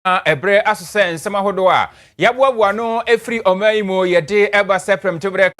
Ebre asose nsema hodo a yaboaboa no efri omai mu yede eba seprem tobre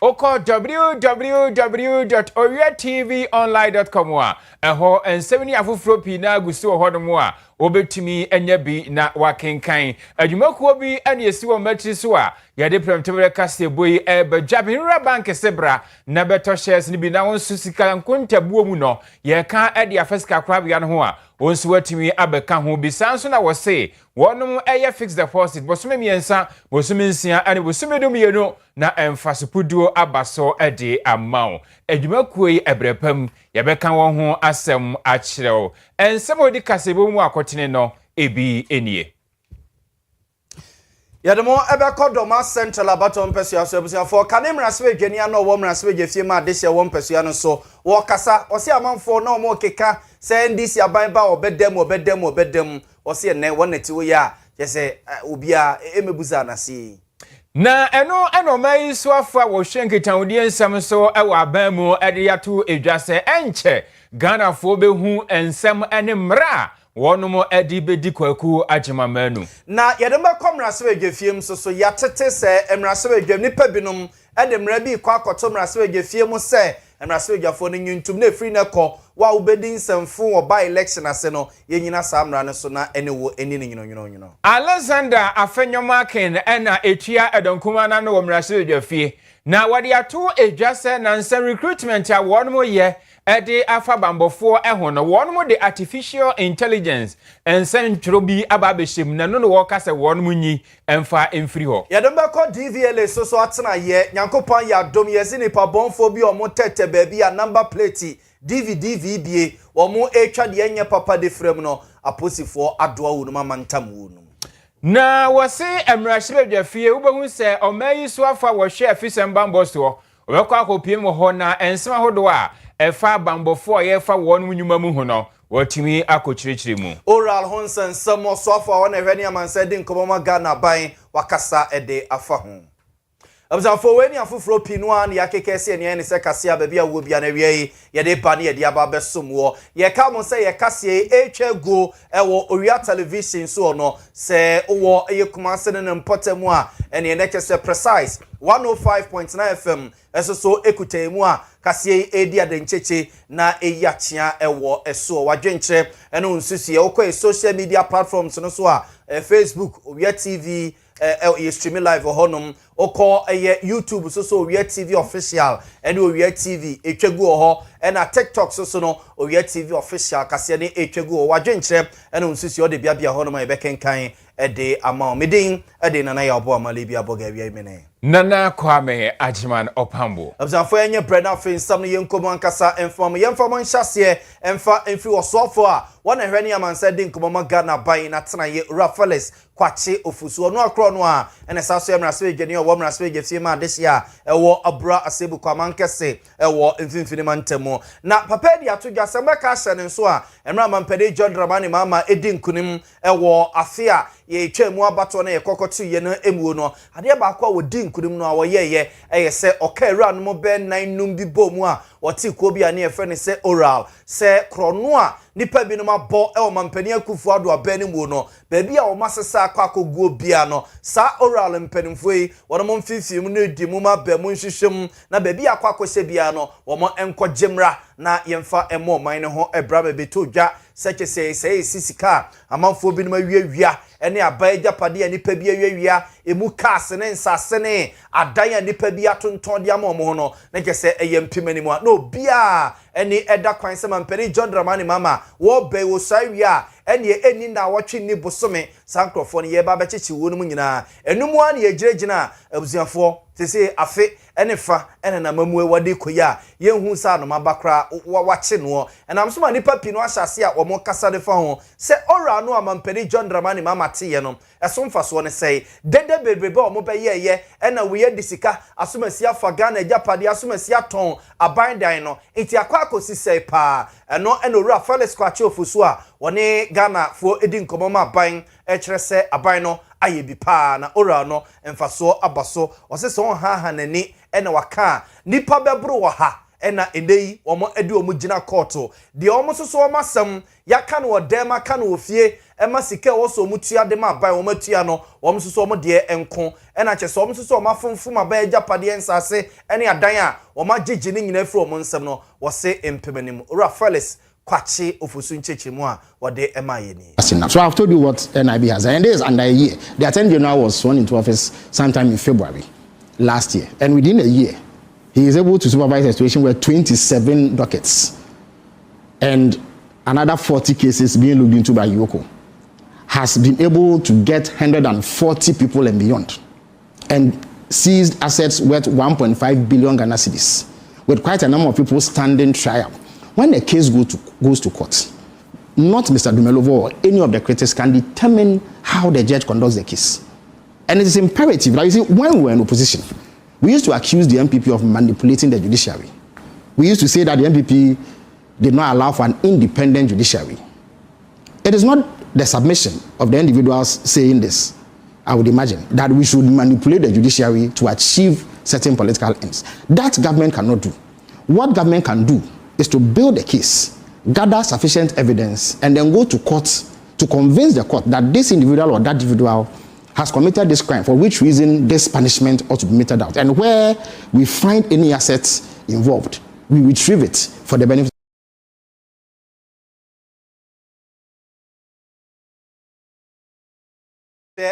Oko www.owiatvonline.com eho ensemi afufro pi na agusi wo hodomo a obetumi enya bi na wakenkan adwumakuo bi ane esi wo matri so a yade premtebere kase boyi badwabinra bank sebra na beto shares ni bi na wonsu sika nkontabuo mu no ye ka ade afesika krabia no ho a wonsu watimi abeka ho bi sanso na wo se wonum eye fixed deposit bosome miensa bosome nsia ane bosome do mienu na emfasupuduo abaso ade amaw adwumakuo yi ebrepam yebeka won ho asem akyerew ensem odi kasebo mu akotene no ebi enie Yademo ebe Doma Central abaton pesua so ebusia for kanemra se dwani ana wo mra se gefie ma de hye wo pesua no so wo kasa o se amanfo na mo keka se ndisi aban ba obedem o se ne wonati wo ya je se obia emebuza na se na eno mai so afa wo hwenketan odi ensem so ewa aban mu ede yato edwase enche Ghana fo behu ensem ene mra wonumo edi bedi kwaku agimamanu na yedemba komra se gefiem so yatete se emra se dwam nipa binom ede mra bi kwa akoto mra se gefiem se emra se dwafo no nyuntum na free na ko wa obedi nsemfo wo by election ase no yenyina samra ne so na ene wo eni ne nyino Alexander Afenyomakin ena etua edonkuma na no mra se dwafie na wade ato edwase na nsa recruitment a wonumo ye ede afabambofo ehono wonumo de artificial intelligence ensentro bi ababeshim na no wo kase wonumo nyi emfa emfiri ho yademba ko DVLA so atena ye nyankopon ya dom ye sinipa bonfo bi omo tete baabi a number plate DVDVBA omo etwa de enye papa de frem no aposifo adoa wo no mamantam wo no na wose emrahye dwafie ubehu se omayi so afa wo hwe afisembambo so obekwa akopiem ho na ensema hodo a efa bambofo ye fa wonu nyuma mu ho no watimi akokyirikyiri mu oral honsen samo so afa wona hwani amansa di nkomoma Ghana ban wakasa ede afa ho abzafo weni afufro pinwa na yakekese ne se kasea ba bia wo bia na wie ye de ba ne ye de aba besomwo ye ka mo se ye kase echego ewo Owia television so no se wo ye kumase ne mpotemu a ene ne kese precise 105.9 FM eso ekutemu a kase edi adencheche na eyachia ewo eso wadwenkyere ene onsusie okọ social media platforms no so a Facebook Owia TV you stream live honum oko YouTube so Owia TV official and Owia TV etwegu ho and a TikTok so no Owia TV official kase ne etwegu wadwenkyere ene onsusie o de bia honum e bekenkan ede ama medin ede nana ya obo amale bia boga wi mene Nana Kwame Ajiman Opambo abzafo enye brenda fin sam ne yenkomo ankasa enfam yemfam nhyase emfa emfi osofo a wona hwani amansa de nkomo Ghana ban na tena ye Rafaelis kwache ofusu ono akro no a ene saso emra se dwani owo emra se gefie ma dehia ewo abura asebu kwamankese ewo mfimfini mantemo na papa di atodwa se meka hye ne nso a emra mampede John Dramani mama edi nkunim ewo afia ye twemu abato na ye kokotu ye no emuo no ade ba akwa wodi nkunim no a wo ye eye se okawura no mo be nan num bi bomu a woti ko bi ane efe ne se oral se krono a nipa bi no mabo e o mampani akufu ado abani mu no baabi a o masesa akwa akoguo bia no sa oral mpanimfo yi wono mo mfifim no edi mu ma ba mu nhwehwem na baabi akwa akohye bia no wo mo enkogyemra na yemfa emo man ne ho ebra bebeto dwa seche sei sisika amanfo bi no mawiawia ene abai japade nipa bi awiawia emu kase ne nsase ne adan nipa bi atonton de ama mo no na kese eyempimani mu no bia ene eda kwan se mampani John Dramani mama wo be wo sawia ene eni na wotwe ni bosome sankrofo ne ye ba bechechi wo no mu nyina enum an ye giregyina abuziafo tese afe ene fa ene na mamu ewade koya yenhu sa no mabakra wache no enam so ma nipa pi no ahyase a wo mo kasa de fa ho se ora no amampani John Dramani mama te ye no esomfaso ne say dede bebrebe o mo be ye na we ye disika asomasi afa Ghana ejapade asomasi aton aban dan no enti akwa akosi say pa eno ena owura Felix Kwache Ofosu a woni Ghana fo edi nkomoma aban kire se aban no aye bi pa na ora no emfaso abaso o se so ha nani ena waka nipa bebro wo ha ena endei omo edi omo gina court de omo soso omo asem yaka no dem aka no ofie ema sike wo so mutua de ma ban omo tua no omo soso omo de enko ena che so omo soso omo afomfom aban japade ensase ene adan a omo agege ni nyina firi omo nsem no wo se empemenim ora Felix Kwache Ofosu nchechemu a wode ema ye ni. So I've told you what NIB has, and this is under a year. The Attorney General was sworn into office sometime in February last year, and within a year he is able to supervise a situation where 27 dockets and another 40 cases being looked into by Yoko has been able to get 140 people and beyond and seized assets worth 1.5 billion Ghana cedis with quite a number of people standing trial. When a case goes to court, not Mr. Dumelovo or any of the critics can determine how the judge conducts the case. And it is imperative that, you see, when we were in opposition, we used to accuse the MPP of manipulating the judiciary. We used to say that the MPP did not allow for an independent judiciary. It is not the submission of the individuals saying this, I would imagine, that we should manipulate the judiciary to achieve certain political ends. That government cannot do. What government can do is to build a case, gather sufficient evidence, and then go to court to convince the court that this individual or that individual has committed this crime, for which reason this punishment ought to be meted out. And where we find any assets involved, we retrieve it for the benefit.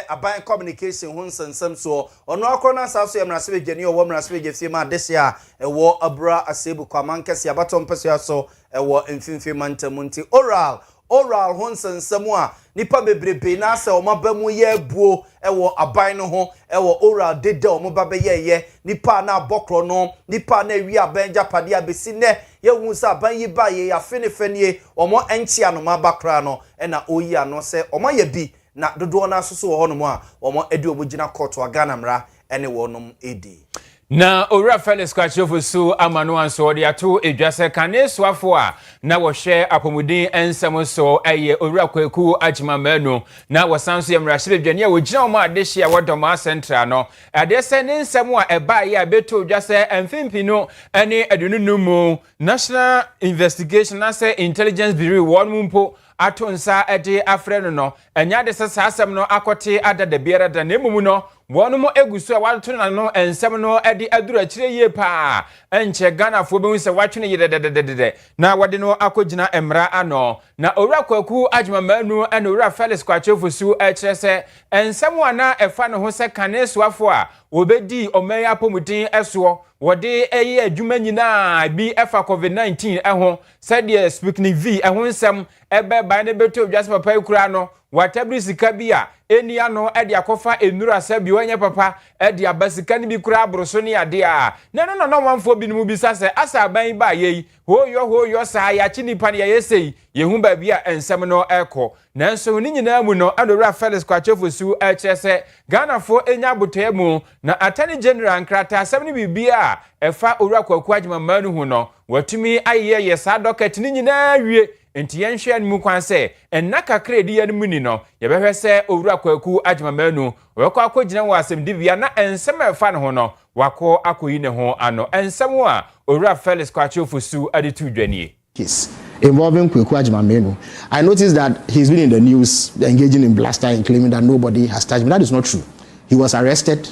Aban communication hun sensem so ono akrona saso ya mrasebe geni o mrasebe gefie ma dese a ewo abra asebu kwamankese abatom pese so ewo mfimfi mantamunti oral hun sensem a nipa bebrebe na ase o mabamu ye buo ewo aban no ho ewo oral dede o mababe ye nipa na abokro no nipa na wi aban japade abesi ne ye hu sa aban yi ba ye afenefenie omo enchi anoma bakra no na oyi ano se omo ye bi na dodo na soso wo hono mu a omo edi obugina court wa Ghana mra ene wonom edi na owura Felix Kwache Ofosu amano anso de ato edwase kane soafo a na wo hwe apomudin ensem so eye owura Kwaku Agimamanu na wosanso yemrahye dwane a wogina omo adehye a wodoma central no adese ne nsem a eba ye abeto odwase emfimpino ene adununumu National Investigation na say Intelligence Bureau won mpo atonsa ede afreno no enya de sasasem no akote adada biara da nemumu no wonumo egusu a wato na no ensem no ede aduru akire ye pa enche Ghana fo be se watwene ye na wode no akogina emra ano na owura Kwaku Agimamanu ene owura Felix Kwache Ofosu akire se ensem wana efa no ho se kane soafo a obedi omeya apomudin eso wode eye adwuma nyina bi efa COVID-19 eho said speaking v eho nsem ebe ba ne beto dwase papa ikura no watabri sika bi a eni ano ede akofa enura sabi wanya papa ede abasika ni bi kura abroso ni ade a no manfo bi mu bisa se asa ban ba yei hoyo sa ya chinipa ne yesei yehu ba bi a ensem no eko nanso ni nyina mu no adora Felix Kwache Ofosu echese Ghana fo enya botoemu na Attorney General nkrata asem ni bibia efa owura Kwaku Agimamanu hu no watumi aye ye sa docket ni nyina wie enti yenhwe anmu kwan se enna kakra di yan muni no ye behwe se owura Kwaku Agimamanu wekọ akogina wo asem dibia na ensem efa ne ho no wako akoyi ne ho ano ensem a owura Felix Kwache Ofosu aditu dwanie case involving Kwaku Agimamanu. I noticed that he's been in the news engaging in bluster and claiming that nobody has touched him. That is not true. He was arrested,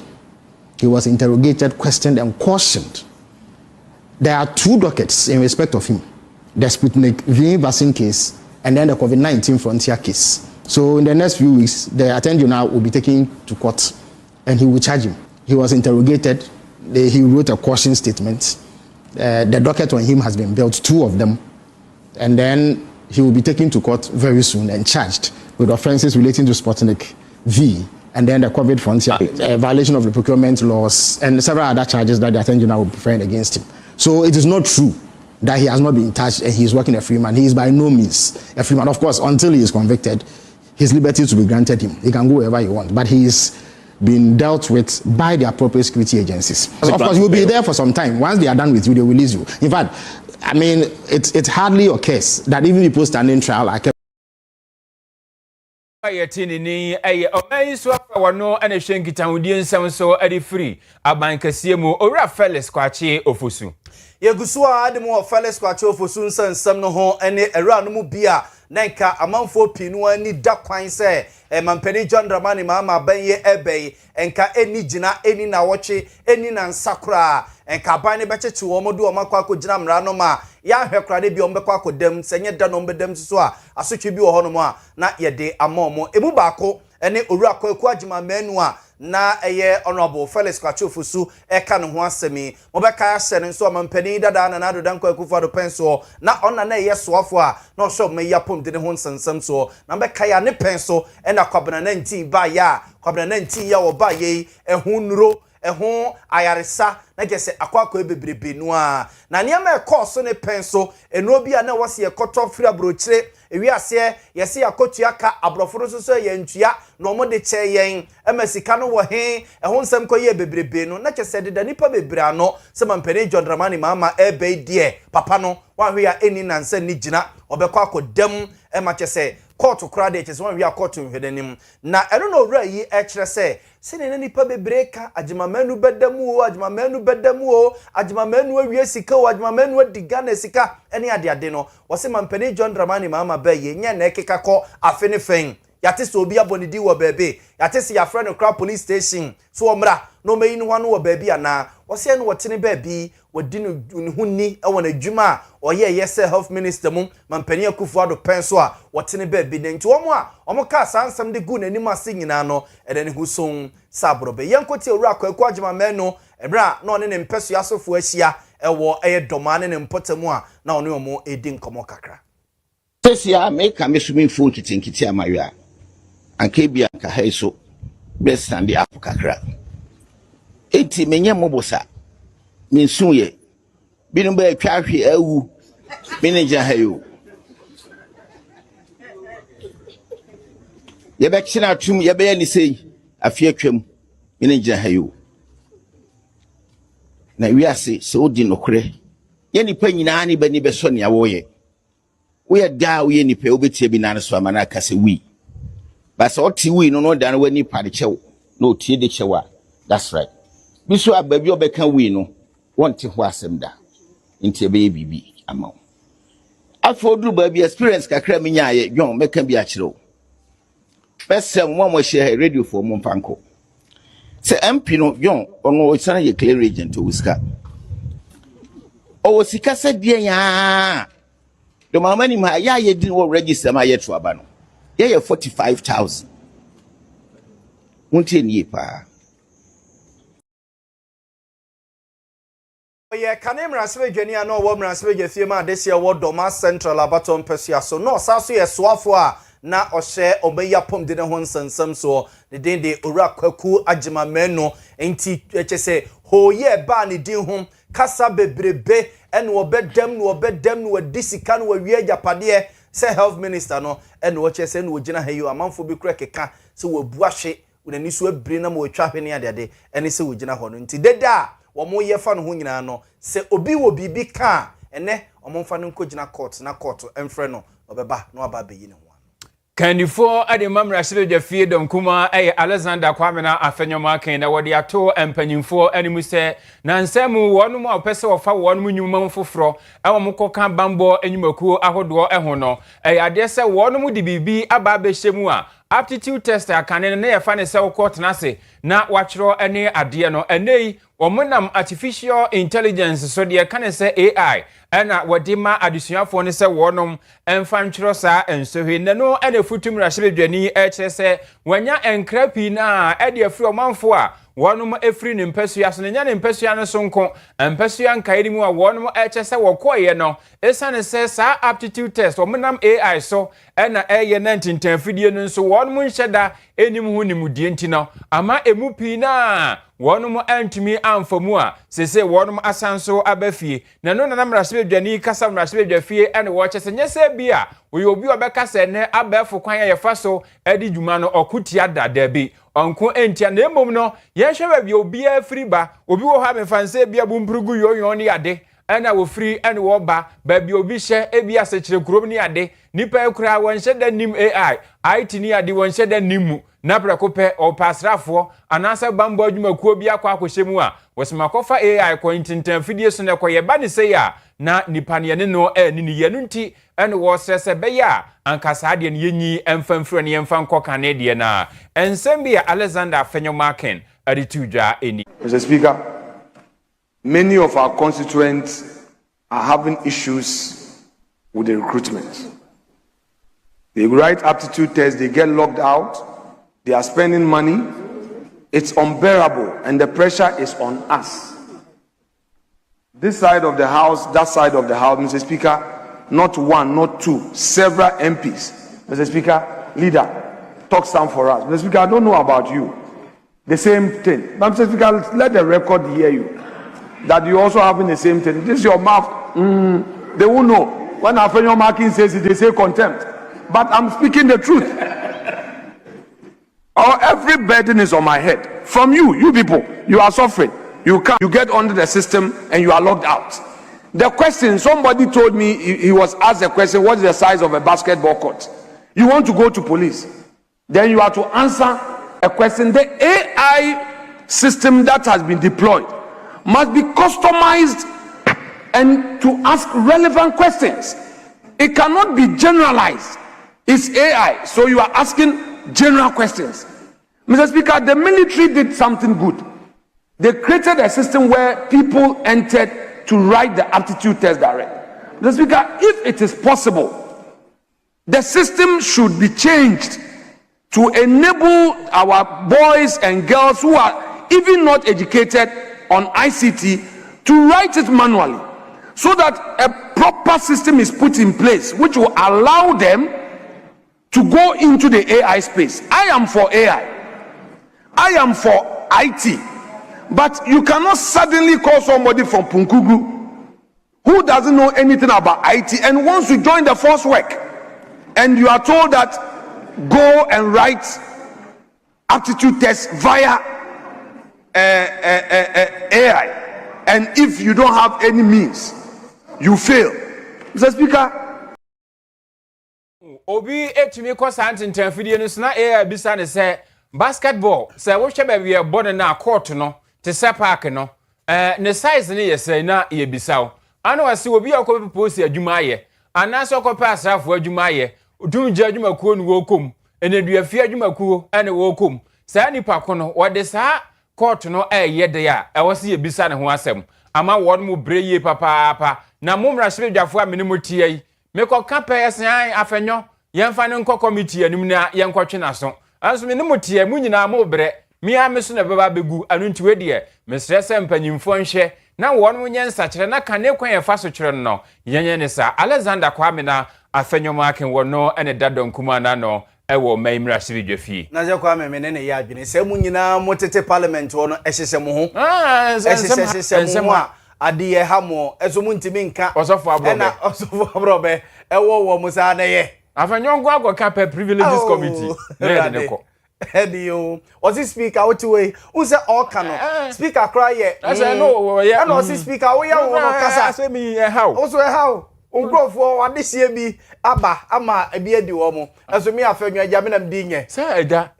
he was interrogated, questioned, and cautioned. There are 2 dockets in respect of him: the Sputnik V vaccine case and then the COVID-19 frontier case. So in the next few weeks, the Attorney General will be taken to court and he will charge him. He was interrogated, he wrote a caution statement. The docket on him has been built, 2 of them. And then he will be taken to court very soon and charged with offenses relating to Sputnik V and then the COVID frontier, violation of the procurement laws, and several other charges that the Attorney General will be filing against him. So it is not true that he has not been touched and he is working a free man. He is by no means a free man. Of course, until he is convicted, his liberty to be granted him. He can go wherever he wants, but he is being dealt with by the appropriate security agencies. Of course, you'll be there for some time. Once they are done with you, they will release you. In fact, I mean, it hardly occurs that even people standing trial are kept. Ayetini omayi so wano ana hwenkita hudie nsam so ade free Owia Kaseɛ mu Owura Felix Kwache Ofosu yegusu a ademu of Felix Kwache Ofosu nsam no ho ene era no mu bia na nka amanfo pinu ani da kwan se mampani John Dramani mama banye ebei enka eni gina eni na woche eni na nsakura enka ban ne becheche wo modu o makwa akogina mra no ma ya hwekra de bi o mbekwa akodam senye da no mbedam so a asotwe bi wo ho no mo a na yede amomo ebu baako ene Owura Kwaku agima manu a na eye honorable Felix Kwache Ofosu eka no ho asemi mo beka ya hye ne nso mampani dada na nado dan Kwaku fado penso na ona na eye soafo a na ohwo me yapom de ne ho nsensem so na beka ya ne penso ena kwabena na ntin ba ya kwabena na ntin ya wo ba ye ehu nuro ehu ayaresa na gese akwakọ ebebrebe no a na niam ekọso ne penso eno obi a na wose ekoto firi abrochire ewiase yesi akotu aka abroforo so ye ntua na omo de che yen emasika no wo he ehu nsem koye ebebrebe no na kese de nipa bebre ano se mampani John Dramani mama ebe die papa no wanhwe ya eni nansa ni gina obekọ akodam kese court kura de kese wanhwe ya court nhwedenim na eno no Owura yi ekire se sene nipa bebreka agimamanu bedamu o agimamanu awie sika o agimamanu adiga na sika ene ade no wose mampani John Dramani mama baye nya na ekeka ko afene fen yate so obi abonidi wo bebe yate se ya friend no police station so omra no meyi no hwano wo bebe ana wose no wote ne bebe wodi no hunni e wona adwuma oye yese health minister mum mampani Akufo-Addo penso a wote ne bebe de nti omo a omo ka sansam de gu nanim ase nyina no ede ne huson sabrobe yenkoti Owura Kwaku agima menu ebra na one ne mpeso asofo ahia ewo eye domane ne mpotamu a na one omo edi nkomo kakra Tesia make a missing phone kiti amaria and kebia ka haiso best and the apokakra enti menye mobosa minsuye binu ba atwa hwe awu manager hayo ye be kina tum ye be ya ni sei afie atwam manager hayo na wiase se odi nokre ye nipa nyina ni bani be so ne awoye we da we nipa obetie bi na so amana kase wi but so ti wi no da no wani pade chew no tie de chewa that's right biso ababi obeka wi no wonte ho asem da ntie be bibi ama afodru ba bi experience kakra menya ye dwon meka bi a kire pesem mo share radio for mo fanko se MP no dwon ono isana ye clear agent o wiska o sika se de ya do mama ni ma ya ye din wo register ma ye to aba no ye 45,000 wonte ni pa oye kanemra sebedwani a no wo mra sebedwafie ma adesia wo doma central abaton pesia so no saso ye soafo a na ohye obeyapom de ne ho nsensem so de den de Owura Kwaku agima menu enti echese hoye ba ne din ho kasa bebrebe ene obedam no odisika no wawie japade se health minister no ene wo chese ne ogina hayo amanfo bi kura keka se wabuahwe unani so abire na mo atwa hwe ne ade ene se ogina ho no enti deda wo mo ye fa no ho nyina no se obi wo bibi ka ene omomfa no nkogina court na court emfre no obeba no aba beyi ne ho Kandifo ade mamra sebedwa fie dom kuma Alexander Kwamena afenyoma kan na wode ato empanyimfo animu se na nsemu wonu mu opese ofa wonu mu nyuma foforo ewo mkoka bambo enyumakuo ahodo eho no ade se wonu mu di bibi aba behemu a aptitude test akane na ye fa ne se court na se na wachiro ene ade no enei omunam artificial intelligence so de kan se AI ena wadima adusuafo ne se wonom emfanchiro sa ensohwe ne no ena futum rahyiredwani eche se wanya enkrapi na ede afri omanfo a wonum efri ne mpasua so ne nya ne mpasua no sonko mpasua nkairi mu a wonum eche se wokoye no esane se sa aptitude test omunam AI so ena eye na ntintanfidie no so wonum nhyeda enim hu nimudie ntino ama emu pii na wonum antumi amfamu a sese wonum asanso abafie na no na mrasebedwani kasa mrasebedwafie ene wo kyese nyese bia oye obi obekasa ne abafo kwan ye faso edi dwuma no okutia dada bi onko entia na emom no ye hwe bia obi afiriba obi wo ha mefanse bia bumprugu yoyon ne ade ana wo free ene wo ba bia obi hye ebia sekire kurom ne ade nipa ekura wonhye da nim AI IT ni ade wonhye da nimu na prekope o pasrafo anasa bambo adwumakuo bi akwa akohyemu a wosemakofa AI ko intintan fidie so ne koye ba ne sei a na nipa ne no ni yenu nti ene wo sese be ya ankasa ade ne yenyi emfamfro ne yemfa nkoka ne de na ensem bi Alexander Fenyomaken aditudwa eni. Mr. Speaker, many of our constituents are having issues with the recruitment. They write aptitude tests, they get locked out, they are spending money. It's unbearable and the pressure is on us. This side of the house, that side of the house, Mr. Speaker, not one, not two, several MPs. Mr. Speaker, leader, talk stand for us. Mr. Speaker, I don't know about you. The same thing. But Mr. Speaker, let the record hear you. That you also having the same thing. This is your mouth. They won't know. When Afenyo Markin says it, they say contempt. But I'm speaking the truth. Every burden is on my head. From you people, you are suffering. You get under the system and you are locked out. The question, somebody told me, he was asked a question, what is the size of a basketball court? You want to go to police. Then you have to answer a question. The AI system that has been deployed must be customized and to ask relevant questions. It cannot be generalized. It's AI, so you are asking general questions. Mr. Speaker, the military did something good. They created a system where people entered to write the aptitude test direct. Mr. Speaker, if it is possible, the system should be changed to enable our boys and girls who are even not educated on ICT to write it manually, so that a proper system is put in place which will allow them to go into the AI space. I am for AI. I am for IT. But you cannot suddenly call somebody from Punkugu who doesn't know anything about IT and wants to join the force work, and you are told that go and write aptitude tests via AI, and if you don't have any means, you fail. Mr. Speaker, Obi etumi ko santentan fidie no sna AI bisa ne se basketball se wo hwe ba wie body na court no te se park no ne size ne yese na ye bisa wo ana wase obi akọ propose adwuma ye ana so ko pa asrafo adwuma ye odumje adwuma kuo no wo kom eneduafie adwuma kuo ene wo kom sa nipa ko no wode sa court no ye de ya wose ye bisa ne ho asem ama won mu breye papa na mumra sebedwafo a menemu tie yi meko kape san afenyo yemfa ne nko committee anim na yenkotwe naso anso menemu tie mu nyina mo bre mia meso na beba begu anu ntiwe de mesrese mpanyimfo nhye na won mu nyensa kire na kane kwan ye faso kire no yenye ne sa Alexander Kwame na Afenyomaken wono ene dadon kuma na no ewo maimra sibidwafie na je Kwame menene ya adwene se mu nyina motete parliament wono ehyehye mu ho ehyehye mu a ade ye ha mo ezo mu ntimi nka osofo abrobe na osofo abrobe ewo wo mu sa na ye Afenyongo agoka pe privileges committee na de ko Edio, was this speaker what way? Who say all cannot? Speaker cry ye. I say no, yeah. And was this speaker we ya wo kasa. Say me how? Also how? Ungrofo what this year be aba ama ebi edi wo mo. Eso me afenyo agya me nam di nye. Say eda.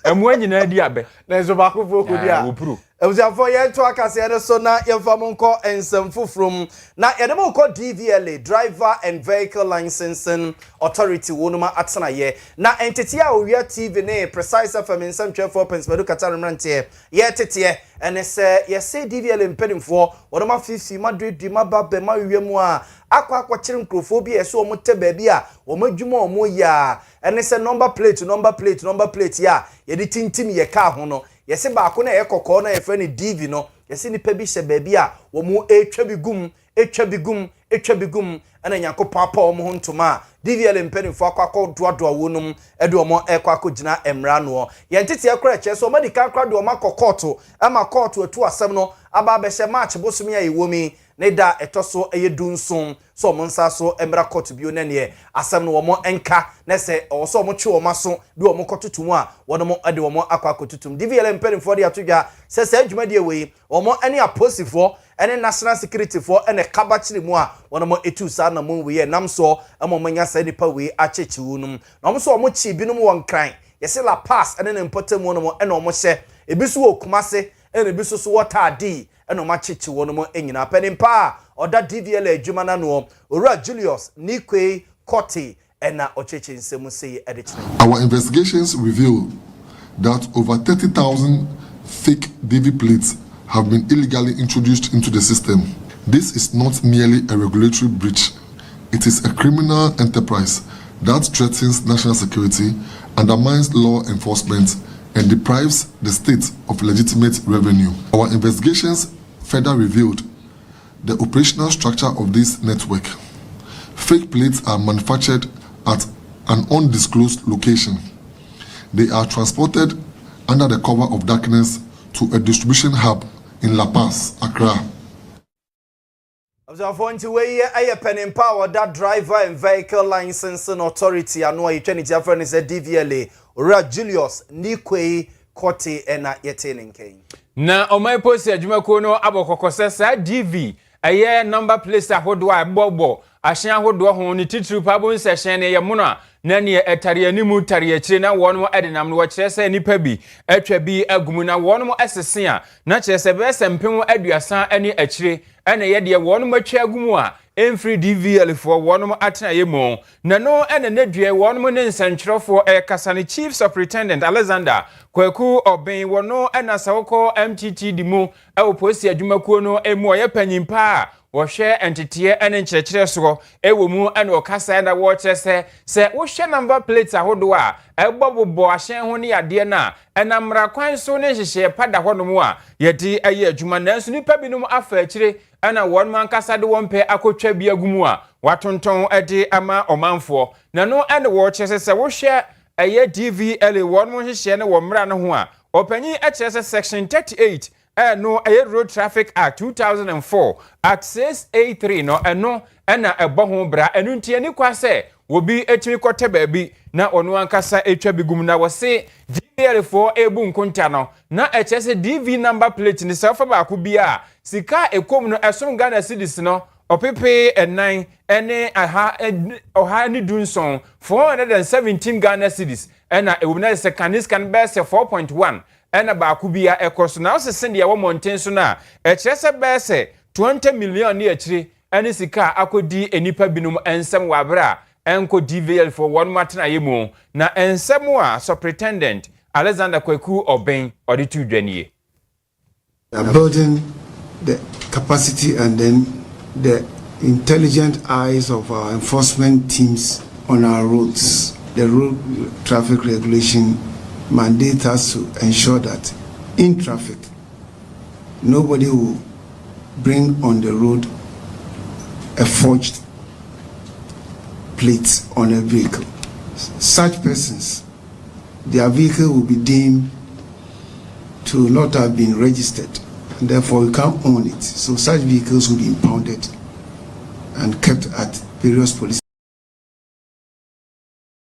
Emu anyina di abe. Na zo ba ko fo ko dia. Ebusiafo ye to akase ne so na ye fam nko ensem fufrum na ye dem nko DVLA driver and vehicle licensing authority wonuma atena ye na entity a Owia TV ne precise FM nsem 12 pence bedu kata remrante ye tete ene se ye say DVLA mpedimfo wonuma 50 Madrid di mababe ma wiemu a akwa kire nkrofo bi eso omo te ba bi a omadwuma omo ya ene se number plate ya ye di tintim ye ka ho no yesi ba ko na ekokọ na efre ni DV no yesi ni pa bi hye ba bi a wo mu etwa bi gum etwa bigum ena Nyankopɔn apa omo ho ntoma DVL mpanimfo akwa doadoa wonum ede omo ekwa kogina emra no yentete ekra che so medical kra de omo akokɔto ama court atu asɛm no aba behye match bosom ya ewomi ne da etoso eyedunson so omo nsa so emra court bio na ne asɛm no omo enka na se oso omo twe omo so de omo kototum a wono ade omo akwa kototum DVL mpanimfo de atodwa se adwuma de we omo ene aposifo ene national security for ene kabachiri mu a wono etu sa na mo we nam so amomanya sa nipa we achechi wonum na omo so omo chi binum won kran yesi la pass ene ne mpotem wono ene omo hye ebiso wo kumase ene ebiso so water adi ene omo achechi wonum enyina penimpa oda DVL adwuma na no Owia Julius Nikwe Koti ena ochechi nsemu sei edichine. Our investigations reveal that over 30,000 fake DV plates have been illegally introduced into the system. This is not merely a regulatory breach. It is a criminal enterprise that threatens national security, undermines law enforcement, and deprives the state of legitimate revenue. Our investigations further revealed the operational structure of this network. Fake plates are manufactured at an undisclosed location. They are transported under the cover of darkness to a distribution hub in La Paz, Accra. Observant way a pen in power that driver and vehicle licensing authority and no eternity friend is a DVLA Owia Julius Nikwe Koti ena yetenin king. Na omai posi adwumako no abokokose sa DV aye number place ahodo a bobo ahyen ahodo ho ni titru pabo nsehyen ne yemono a na ne etare animu tare akire na wonmo edenam no kire se nipa bi atwa bi agumu na wonmo esese a na kire se be sempem aduasa ani akire ene ye de wonmo atwa agumu a emfree DVL for wonmo atena yemo na no ene nedue wonmo ne nsankyerofo kasane chief superintendent Alexander Kwaku Oben wono ena sawko MTT dimu oposi adwumakuo no emu oye panyimpa wohwe entete ene nkyerɛkyerɛ so ewo mu ene okasa na wo kyerɛ se wohwe number plate ahodo a ebobobo ahyen ho ne yade na enamra kwan so ne hyehye pada honom a yedi aye adwuma nanso nipa binum afa akire ana won man kasa de won pe akotwa bi agumu a watonton ede ama omanfo na no ene wo kyerɛ se wohwe aye DVL won mo hyehye ne wo mra ne ho a opanyi akyerɛ section 38 no aye road traffic act 2004 act 683 no eno ena ebo ho bra enu ntie ni kwa se wobi etimi kote baabi na onu ankasa etwa bigum na wose DVL for ebu nkonta no na ekyese DV number plate ni selfa ba ko bia sika ekom no esom Ghana cedis no opepe enan ene aha ni dunson 417 Ghana cedis ena ewumna se kanis kan be se 4.1 ena ba ko bia ekoso na osese de wo monten so na ekyese be se 20 million ni akire ene sika akodi enipa binum ensem wabra enko DVL for one matena yemu na ensem a superintendent Alexander Kwaku Oben oditu dwanie. Building the capacity and then the intelligent eyes of our enforcement teams on our roads. The road traffic regulation mandates us to ensure that in traffic, nobody will bring on the road a forged plate on a vehicle. Such persons, their vehicle will be deemed to not have been registered, and therefore you can't own it. So such vehicles will be impounded and kept at various police.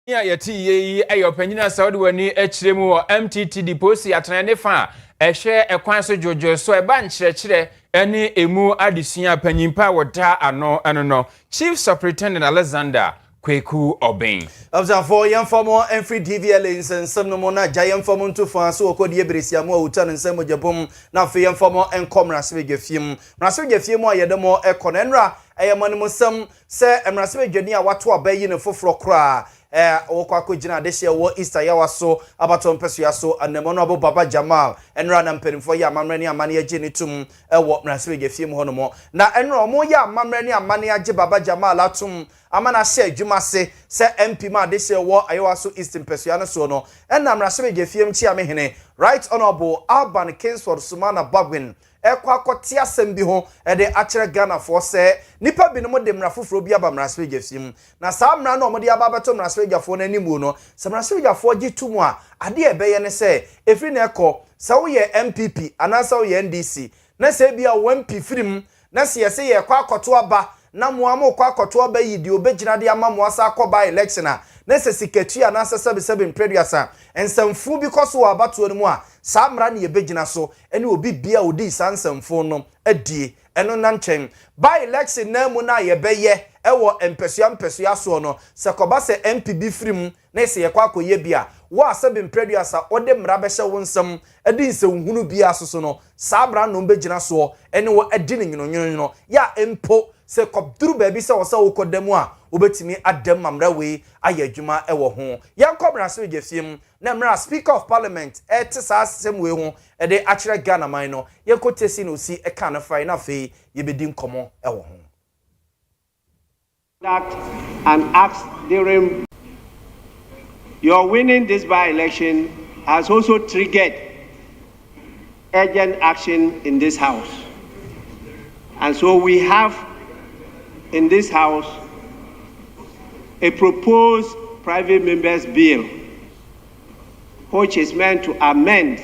Ya yeti yi ayopanyina Saudi wani echiremu MTT deposit atena ne fa ehwe ekwan so jojo so eba nkyerɛkyerɛ ene emu adesua panyimpa woda ano no Chief Superintendent Alexander Kwaku Oben. Observe yamfamo enfree DVL nsensem no mo na jayamfamo ntofan so okodi eberesia mo awuta nsem ojabom na fe yamfamo enkomrasebegefiem mrasebegefiem a yedemo ekonenra eyemanimsem se emrasebegeni a wato abayi ne foforo kra okwa kogina de hye wo Easter yawa so abaton peso ya so anemono abo Baba Jamal enra na mpenfo ya amamrani amane age ne tum wo mrasebegefiem honomo na enra omo ya amamrani amane age Baba Jamal atum amana hye adwuma se MP ma de hye wo ayewa so Eastern peso ya no so no enna mrasebegefiem chi amehene Right Honorable Alban Kingsford Sumana Bagwin ekwa akote asem bi ho de akere Ghana for se nipa bi no mo de mra foforo bi aba mra swegafim na saa mra no mo de aba beto mra swegafo na animu no se mra swegafo gitumu a ade ebeye ne se efri na ekọ se wo ye MPP anasa wo ye NDC na se bia wo MP firim na se ye se ye kwa akoto aba na moamo kwa akoto aba yi di obegyina de ama moasa akoba election a na se sikatu anasa sebe mpreduasa ensamfu bi koso abato no mu a saa mra ne ye begyina so ene obi bia odi sansamfu no adie eno na nchen by election na mu na ye beye ewo empesua so no se koba se MPB firim na se ye kwa akoye bia wo asebe mpreduasa ode mra be hye wonsam edi nsehunu bia so no saa mra no begyina so ene wo edi ne nyinonyino ya empo se kopduru baby se wo se wo kodam a obetimi adam mamra we ayadwuma ewo ho yankobra se jefiem na mra speaker of parliament etisa asem we ho de akere Ghana man no yenkotesi no si eka na fai na fe yebedi nkomo ewo ho that and ask during your winning this by-election has also triggered urgent action in this house, and so we have in this house a proposed private members bill which is meant to amend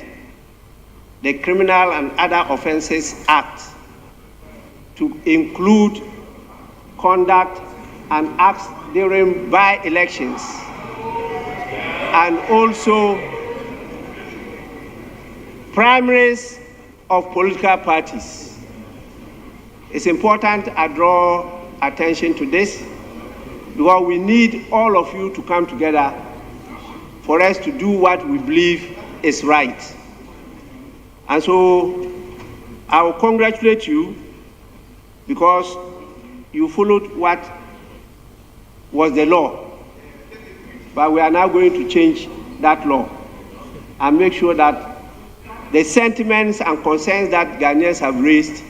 the Criminal and Other Offences Act to include conduct and acts during by-elections and also primaries of political parties. It's important I draw attention to this because we need all of you to come together for us to do what we believe is right. And so I will congratulate you because you followed what was the law. But we are now going to change that law and make sure that the sentiments and concerns that Ghanaians have raised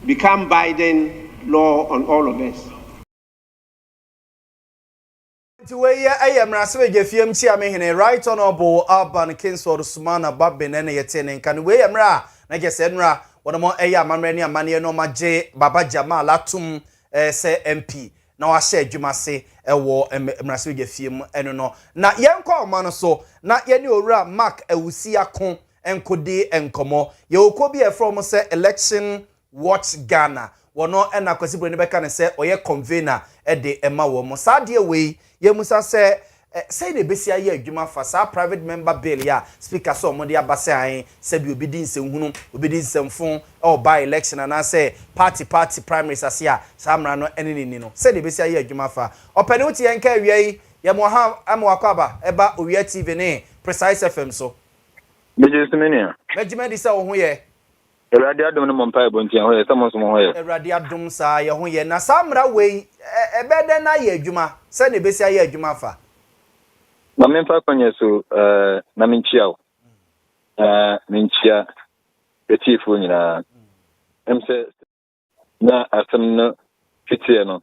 become binding law on all of us. Right honorable Urban Kingsford Sumana Babin and Yetene can we amra na jesenra one more mamreni amane no maje Baba Jamal Latum say MP na wa share dwuma se ewo mrase gefiem eno no na yenkwa omano so na ye ni owura Mark Ewusi akon enkode enkomo ye okobi e from say election watch Ghana wono ena kwasibro ne beka ne se oye convener e de ema wo mo sade we ye musa se say the besia ye adwuma fa sa private member bill ya speaker so mo de abase an se bi obi din senhunu obi din semfon or by election and say party primaries asia samra no enini no say the besia ye adwuma fa opani uti yenka wiei ye mo ha amwakaba eba Owia TV ne Precise FM so Bejesmenia mejima di sa wo ho ye Eradi adom no mompa ebontia ho ye samonso mo ho ye Eradi adom sa ye ho ye na samra we ebede na ye adwuma say the besia ye adwuma fa ma memfa kwanye so na minchia o minchia petifu nyina emse na asem no fitie no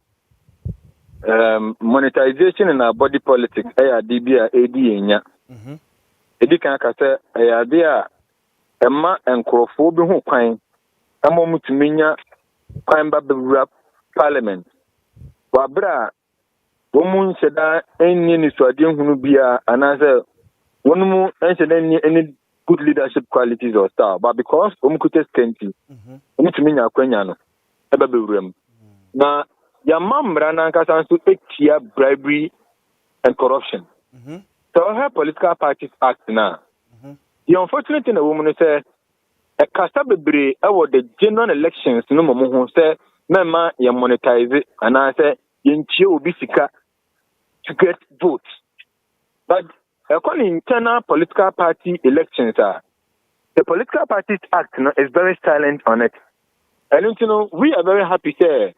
monetization in our body politics aya dbia edi enya edi kan ka se aya de a emma enkrofo bi ho kwan ama mutumenya kwan ba bewura parliament wa bra womun seda enni ni suade hunu bia anase wonumu ensheda ni any good leadership qualities or style but because omukute skenti omutumenya kwanya no eba bewuram na ya mamra na nkasa nso etia bribery and corruption so her political parties act na the unfortunate thing na woman say e kasa bebre e wo the general elections no mo ho say mema ya monetize anase yenchie obi sika to get votes. But according internal political party elections, the Political Parties Act is very silent on it. And we are very happy to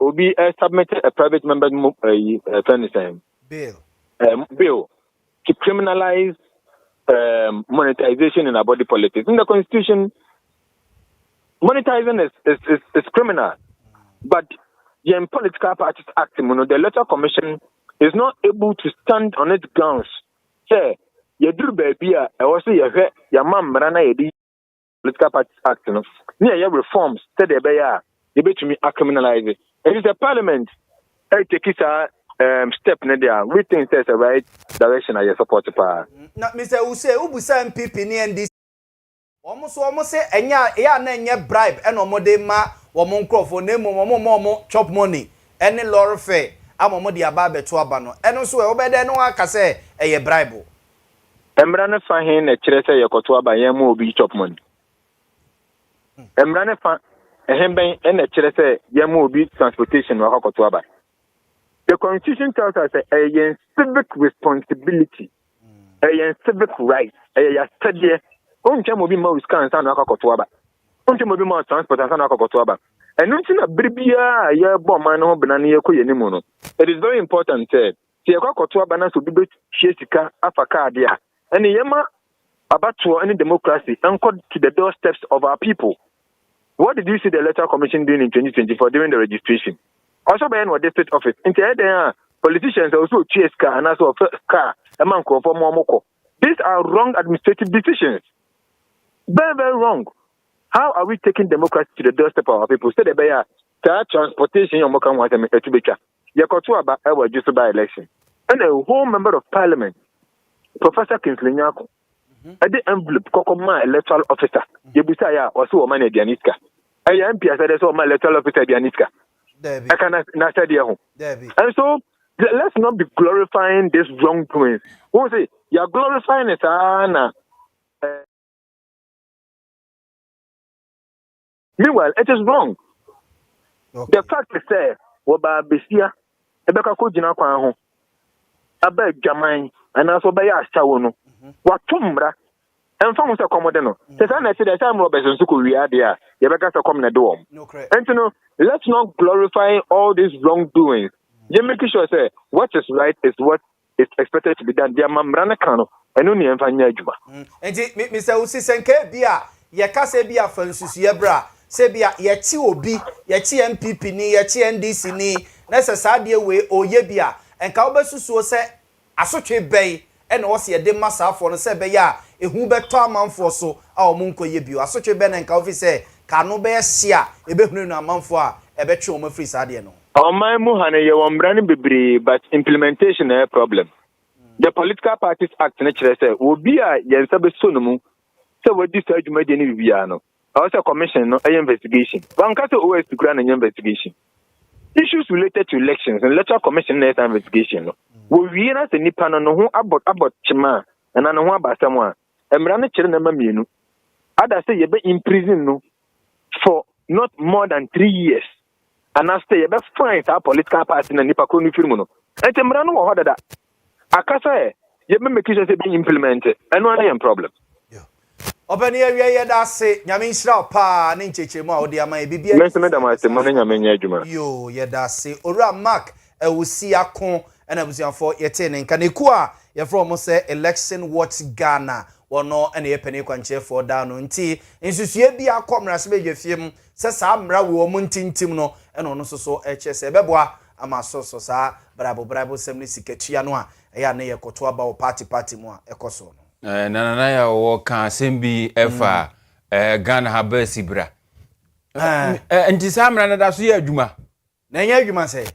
Obi submitted a private member bill to criminalize monetization in our body politics. In the Constitution, monetizing is criminal. But the Political Parties Act, the Electoral Commission is not able to stand on its grounds. Say, you do baby, I was say, your mom, Rana, Political Parties Act, you know, near reforms, said they be to me criminalize it. It is the Parliament that take it step in there. We think that's the right direction I support the power. Now, Mr. Use, who was MPP near this? Almost say, and ya bribe, and omodema, or monco for name or chop money, any law fair, I'm a modia barbe to abano, and also obey no one can say a bribe. Emrane fa hin na kire say yakoto aba yan mu obi chop money. Emrane fa ehem ben na kire say yan mu obi transportation wa yakoto aba. The constitution tells us a civic responsibility, a civic right, a study. Onche mo bi ma uskan san na yakoto aba. Onche mo bi ma transport san na yakoto aba. And unti na bribia ya bo man ho bena na yekoye ni mu no. It is very important say yakoto aba na so bi be hie sika afaka ade a. And yema about any democracy anchored to the doorsteps of our people. What did you see the Electoral Commission doing in 2024 during the registration? Also by the district office. In the politicians also chase car and also car a man for more. These are wrong administrative decisions. Very, very wrong. How are we taking democracy to the doorstep of our people? Say the bear transportation your mokan was a tubika. Yakotua ba ever just by election. And a whole member of parliament. Professor Kingsley Nyako, at the envelope, Kokoma electoral officer, Yabusaya, or so man Dianiska. I am Pia said, so my electoral officer Dianiska. I cannot say the home. And so let's not be glorifying this wrongdoing. Who say you're glorifying it, Anna? Meanwhile, it is wrong. Okay. The fact is, Waba Bessia, Ebeka Kojina Kwan, Abeg Jamai. And also by a chawono. What tumbra and from a commodano. The son I said that I'm Robinson Sukuria, dear, Yabaka come at the dorm. And to know, let's not glorify all these wrongdoings. You make sure say what is right is what is expected to be done. Dear Mamrana Kano, and only in Fanyajuma. And Mr. Usi Senke Bia, Yakase Bia Francis Yebra, Sebia, Yachi Obi, Yachi MPP ni, Yachi NDC ni, necessary way or Yebia, and Kaubasu so say. Asoche bay and was ye de massa for no se be ya e hu beto amanfo so a omunko ye bio asoche be na nka office ka no be sia e be hunu no amanfo a e be twe o mafri sade no my muhane ye wombrani bebre but implementation is a problem. The Political Parties Act na kire say obi a yensa be so no mu se wadi sa adwuma de ni bibia no also commission no investigation one ka say OS to grant an investigation issues related to elections and electoral commission na investigation no we na se nipa no ho abot chima na no ho abasam a emra ne kire na mamienu ada say ye be in prison no for not more than 3 years and after ye be fine our political party na nipa ko no firmu no emra no ho dada akasa ye be make sure say be implemented and one am problem Obani ye da se nyame nshira pa ne nchechemu a odi ama e bibia me da ma se mo ne nyame nya adwuma yo ye da se ora mark ewusi akon and abusianfo yete ne nka neku a ye from say election watch Ghana wono ene ye pene kwanche for da no nti nsusue bia akomra se be fiem se sa mra wo mu ntintim no ene ono so eche se beboa ama so sa brabo semni sikatua no a ya ne ye koto aba o party mu a ekoso no na ya wo ka sembi efa Ghana habasi bra nti samra na da so ye adwuma na nya adwuma se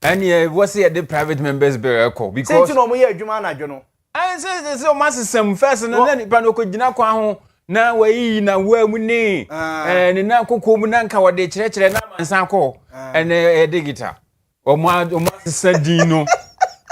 and ye was here the private members because say no mo ye adwuma na adwono and say o masesam first na na nipa no ko gina kwa ho na wayi na wa mu ni na kokko mu na nka wode kire na mansan ko e digital o masesa din no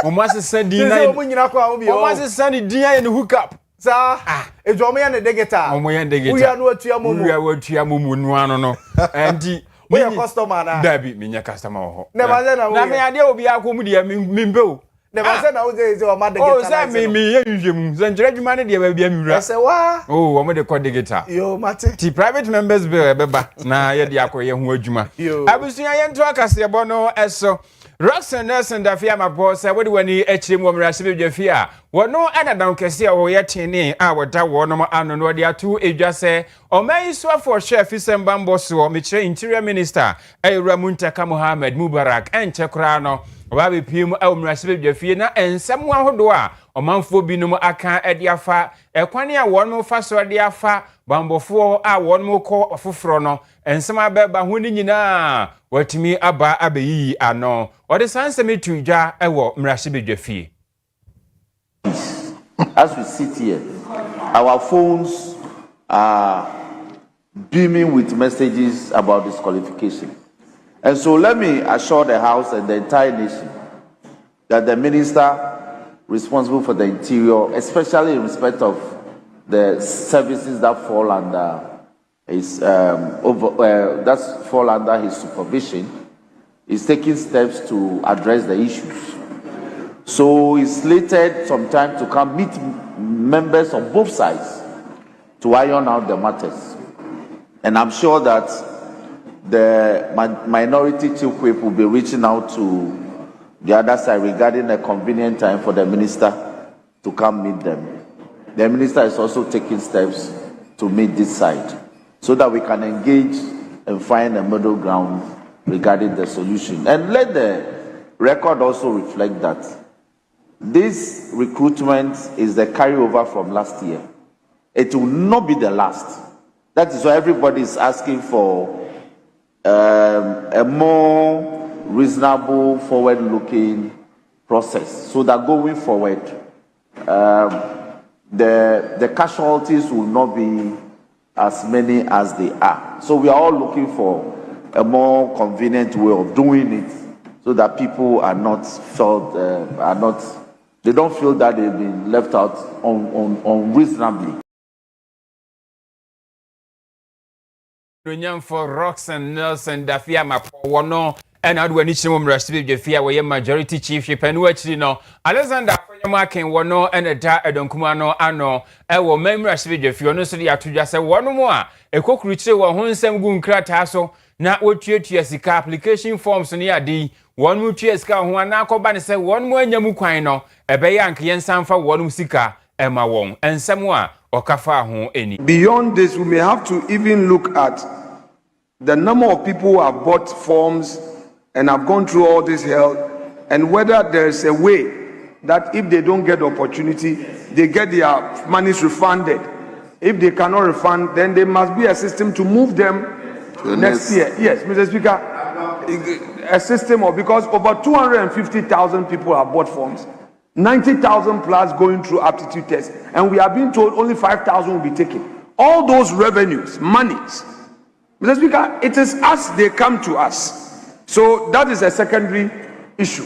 o masesa din na o mu nyina kwa ho bi o masesa din ya ne hook up sa ejomo ya ne digital o mo ya digital uya no atua mumu uya watua mumu no ano no and we are customer na dabi minya customer ho na me ade obi akomu de mimbe o ne ba se na wo ze o ma digital o say me ye hwehwem zanjira dwuma ne de ba bia mi wura se wa o mo de ko digital yo mate ti private members bill beba na ye de akoye ho adwuma abusuya ye nto akase bo no eso Roxanne Nelson Dafia Mabo say what wani echiri mu mra sebe dwafia wono anadan kese a wo yetene a woda wono mo ano no de atu edwase o mai so for chef Isembambo so me kire interior minister Ayura Muntaka Mohammed Mubarak enche kra no oba be piem a mra sebe dwafie na ensem ahodo a omanfo binom aka edi afa ekwane a wonmo fa so edi afa bambofo a wonmo kɔ afoforo no ensem abeba ho ni nyina watimi aba abeyi ano ode sansem etudwa ewo mrahye bedwafie. As we sit here, our phones are beaming with messages about disqualification. And so let me assure the House and the entire nation that the minister responsible for the interior, especially in respect of the services that fall under his fall under his supervision, is taking steps to address the issues. So he slated some time to come meet members of both sides to iron out the matters. And I'm sure that the minority chief whip will be reaching out to the other side regarding a convenient time for the minister to come meet them. The minister is also taking steps to meet this side so that we can engage and find a middle ground regarding the solution. And let the record also reflect that this recruitment is the carryover from last year. It will not be the last. That is why everybody is asking for a more reasonable, forward-looking process, so that going forward, the casualties will not be as many as they are. So we are all looking for a more convenient way of doing it, so that people are not felt they don't feel that they've been left out unreasonably. For Roxanne Nelson Dafia Mapono and Adwani Chimum Rashid where majority chiefship and Wachino Alexander Marking Wano and a da Edonkumano Ano Ewo Mem Rashid Jeffio so the to just say one more a cook richer or Honsem Gun Krataso not what you sika application forms near D one mutueska who are now combined say one more Yamuquino a bayank yen sanfa one musika Emma Wong and someone or Kafa home any. Beyond this, we may have to even look at the number of people who have bought forms and have gone through all this hell, and whether there's a way that if they don't get the opportunity, they get their monies refunded. If they cannot refund, then there must be a system to move them next year. Yes, Mr. Speaker, a system of, because over 250,000 people have bought forms, 90,000 plus going through aptitude tests, and we are being told only 5,000 will be taken. All those revenues, monies, Mr. Speaker, it is us, they come to us. So that is a secondary issue.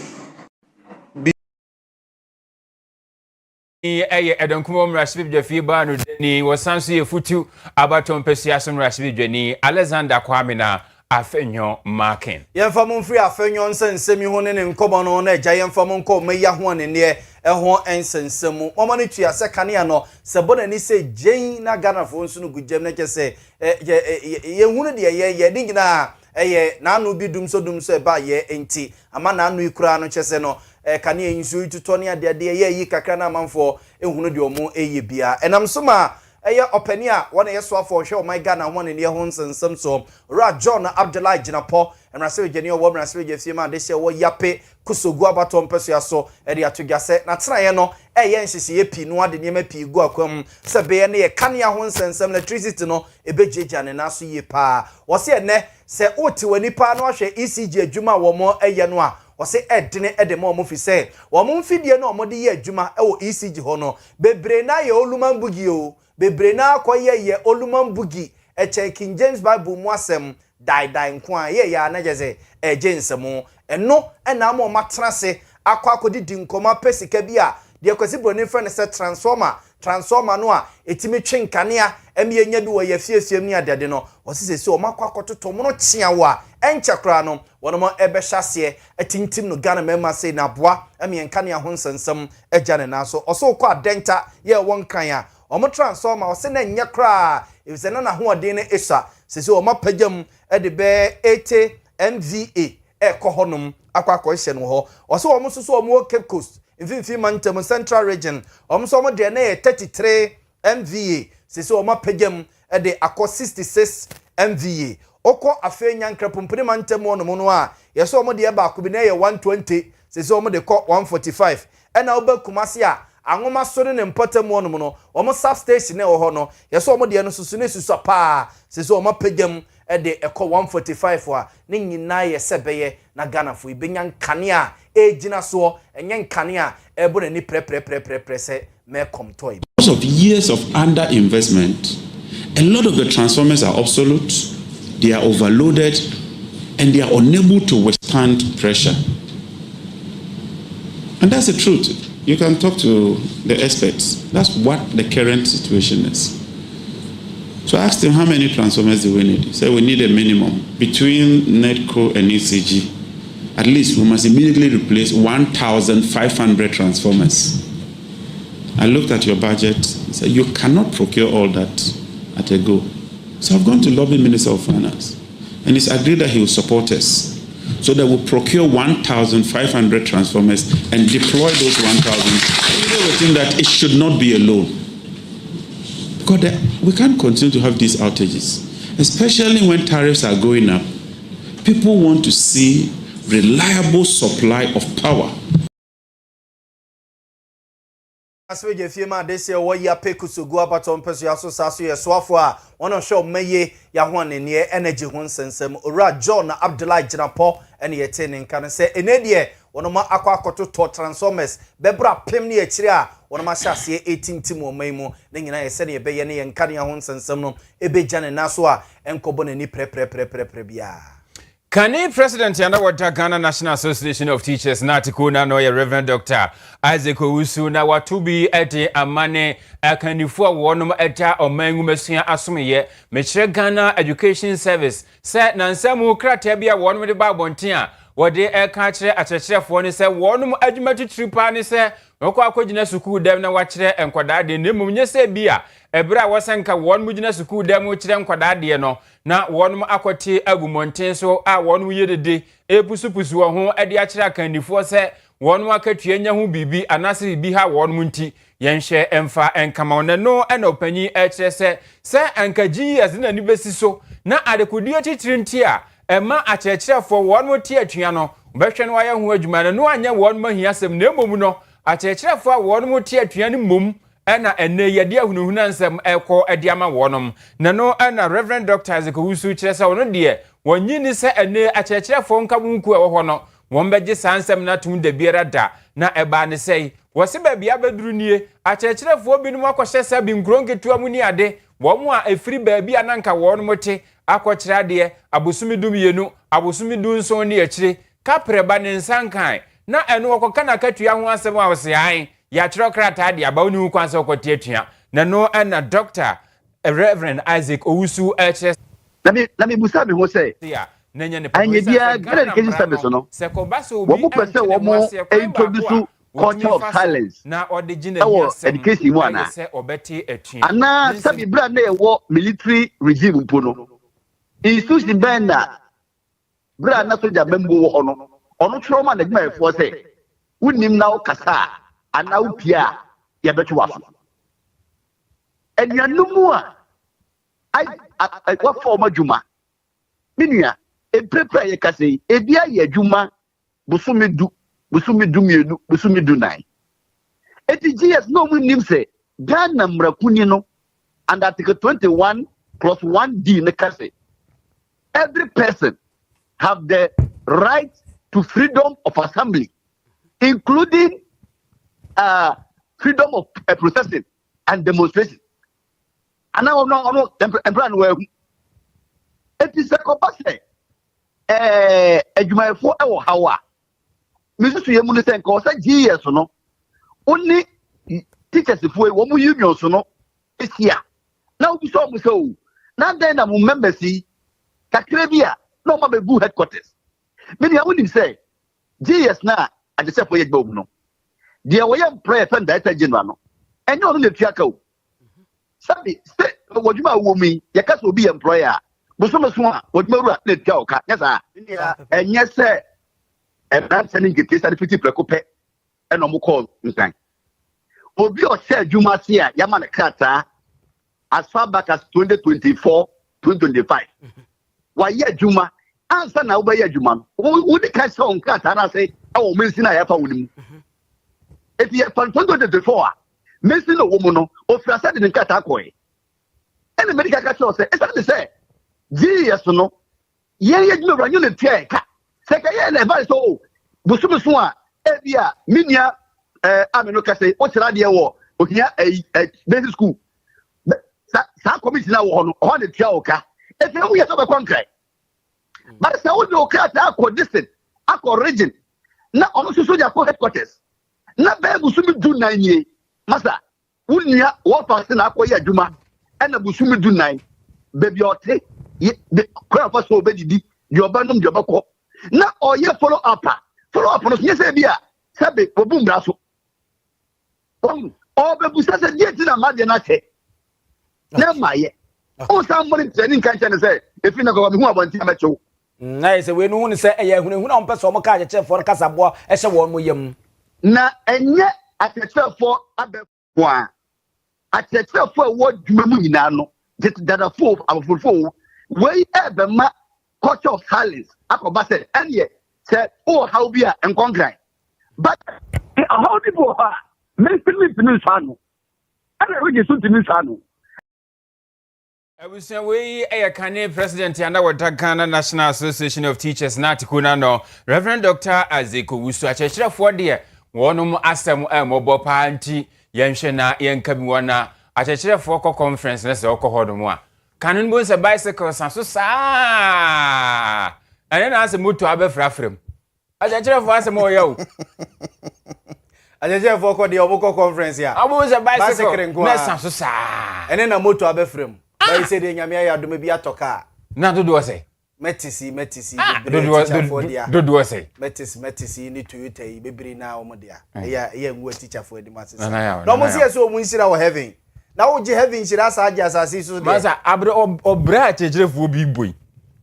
Edonkumom Rashid Jafiba no deni wasanso ye futu abaton pesiasom Rashid Jani Alexander Kwamina afenyo marking yemfa mo free afenyo nsensemi ho ne nkomo no na agya yemfa mo nko meya ho ne ne ho ensensemu momo ne tua se kane no se bona ni se gen na Ghana fo nso no gugem ne kese ye hunu de ye de ngina na anu bi dum so ba ye enti ama na anu ikura no kese no kane ensu tuto ne ade ye yi kakra na amanfo ehunu de omo eye bia enam so ma opani a wona yeso afo hwe o my Ghana ho ne ho nsensem so Ra John Abdullahi Jinapo emrase geni o wo emrase gefie ma de se wo yape kusogu abato mpeso aso e de atogase na tena ye no nhihye ye pi no ade ne ma pi gu akwam se be ye ne ye kane ho nsensem electricity no ebejeja ne naso ye pa wo se ene se oti wani pa no ahwe ECG adwuma wo mo eye no a wose edene edemo mo fi se wo mo mfidie no mo de ye adwuma e wo ECG ho no bebre na ye olumanbugi o bebre na akoye ye olumanbugi King James Bible mu asem dai nko a ye ya na jeze ensemo eno na ma matrase akodi dinkoma pesika bi a de kwasi broni friend se transformer no a etimi twenkanea eme nya bi wo ye fiefiem ni adede no wosese o makwakototo mo no chia wa enchakra no wono mo ebehase atintim no Ghana mema say na boa eme nkanea ho nsensem agya ne na so oso kwa denta ye won kan a omo transformer o se na nya kra e se na ho ode ne esa sese o mapagam e de be 80 MVA e ko honum akwakọ hye no ho o se omo so omo Cape Coast mfimfi mantem Central Region omo so omo de na 33 MVA sese o mapagam e de akọ 66 MVA oko afenya nkrapompere mantem no mo no a yeso omo de ba ko bi na 120 sese omo de kọ 145 ena oba kumase a angoma so ne mpɔtam wɔ no no omo substation ne wɔ hɔ no yeso omo de no susu ne susu pa se so omo pagam de ekɔ 145 a ne nyina ye sebeye na Ghana fo ibenya nkane a ejina so enye nkane a ebo na ni pre se me come toy. Because of years of underinvestment, a lot of the transformers are obsolete, they are overloaded, and they are unable to withstand pressure. And that's the truth. You can talk to the experts. That's what the current situation is. So I asked him, how many transformers do we need? He said, we need a minimum. Between NETCO and ECG, at least we must immediately replace 1,500 transformers. I looked at your budget and said, you cannot procure all that at a go. So I've gone to lobby Minister of Finance, and he's agreed that he will support us so that we'll procure 1,500 transformers and deploy those 1,000 within that it should not be a loan. Because we can't continue to have these outages, especially when tariffs are going up. People want to see reliable supply of power. Asweje fiema dese wo ya pekuso go abato mpeso ya so saso ye soafo a wono hwe meye ya ho ne energy ho nsensem ora John Abdullahi Jinapo ene yete ne nka se enedie wono ma akwakoto to transformers bebra pem ne akire a wono ma hyase 18 tim omanmu ne nyina ye se ne be ye ne ye nka ne ho nsensem no ebeja ne naso a enkobo ne ni pre bia. Kani President Yanawata Ghana National Association of Teachers Natikuna no Reverend Dr. Isaac Owusu na watubi ete amane akanifua wonum eta omangu mesia asomye mechire Ghana Education Service se nansemu kratia bia wonum de ba bontia wode eka kire akyerefo ne se wonum adwumatu tripa ne se wokọ akogina sukuu dem na wachire enkwada de nemum nye se bia ebra wasanka wonum gina sukuu dem kire enkwada de no na wonum akwoti agumonten so a wonum yedede epusupusu wo ho ade akire akanifo se wonum akatua nya ho bibi anase bibi ha wonum nti yenhye emfa enkama oneno ena opanyi ekire se ankaji azina ni besi so na adekodi atitrinti a ema akyerefo wonum tie atua no behwe no aye ho adwuma no anya wonum ahiasem na emom no akyerefo a wonum tie atua no mom ena ene yede ahunuhuna nsem ekọ ediama wonum na no ena Reverend Dr. Isaac Owusu kire se wono de wonyini se ene akyerefo nkamunku ewo ho no wonbeje sansem na tum de biara da na eba ne sei wose ba bia baduru nie akyerefo binum akohye se bi nkronketua mu ni ade womo a efiri ba bia na nka wonum te akọkyere de abosumidum yenu abosumidum nso ne akire kapreba ne nsankan na eno okoka na katua ho asem a wose ai ya kyerɛ krata de aba oni kwanse okote atua na no na Dr. Reverend Isaac Owusu HS na me busa me ho sɛ ya na nya ne anya bia Ghana Education Service no se kobaso obi wo pese wo mo introduce culture of silence na odegina yasem education mu ana se obeti atua ana sabi bra na ewo military regime mpo no institution ben na bra na soja membo wo ho no ono tworo ma na gma efo sɛ unim na okasa ana upia ya betu waso enuanumu a ai wa forma juma minia prepare ye kase ebia ye juma busumidu mienu busumidu nine etigs no munim se Ghana mrakuni no and article 21 plus 1D ne kase every person have the right to freedom of assembly including freedom of protesting and demonstration. And now no employer where it is a compassion. Ejuma for our hawa. Mrs. Yemuni saying cause GS no only teachers if we womu union so no is here. Now we saw so now then I remember see Kakrebia no mabebu headquarters. Many I wouldn't say GS na at the separate bob no. Dia we am prayer pen director general no enyo no le tuaka o sabi se woduma wo mi ye ka so bi employer bosomeso a woduma ru a le tua o ka nyesa enye se e brand selling get certificate prekope eno mo call nsan obi o se adwuma se a yama ne krata as far back as 2024 2025 wa ye adwuma ansa na wo ba ye adwuma no wo de ka se on krata na se e wo mensi na ya fa wo ni if you fan 2024 Messi no woman no ofra said in kata koy and the medical catcher say it's say yes no ye no ranyo ne tie ka se ka ye na ba so busumu so a ebia minia ameno kase o tira de wo ohia basic school sa commission na wo no ho ne tia oka if you ye so be contract but say wo do ka ta ko distant akọ region na ono so soldier ko headquarters na be busumi du 9 ye masa wunia wo pass na akọ ye adwuma na busumi du 9 baby ote the crowd for so be di your bandom the bako na oye follow up no nye say bia sabe obum braso o be busa se die ti na ma de na che na maye o sa mo ni training kan che ne say if na go me hu abonti amecho na ese we no hu ni say eye hu na on person mo ka che for kasabo e hye won mo yam na enye atechefo abefo a atechefo wo dwuma mu nyina no dada fo abofofo we ebe ma culture of silence akoba said anye say oh how be en concrete but how people are mentally sanu and we just to sanu Abusia we Kane President and our Ghana National Association of Teachers Natikuna no Reverend Dr. Azeko Wusu achechira for there wonum asem mobo panti yenhwe na yenka bi wona achechira for conference na se okohodo mu a kanon bo se bicycle san so saa ane na ase moto abefrafrem achechira for asem oyo achechira for ko de oboko conference ya abo se bicycle na san so saa ene na moto abefrem ba ise de nyame ya dome bi atoka na dodo say metisi dodo say metisi ni Toyota yi bebiri na omo dia ya nwu teacher for edim asese no mo sie so omu nsira wo heaven na wo je heaven nsira sa aja asase so de masa abre obra achechirefo bi boy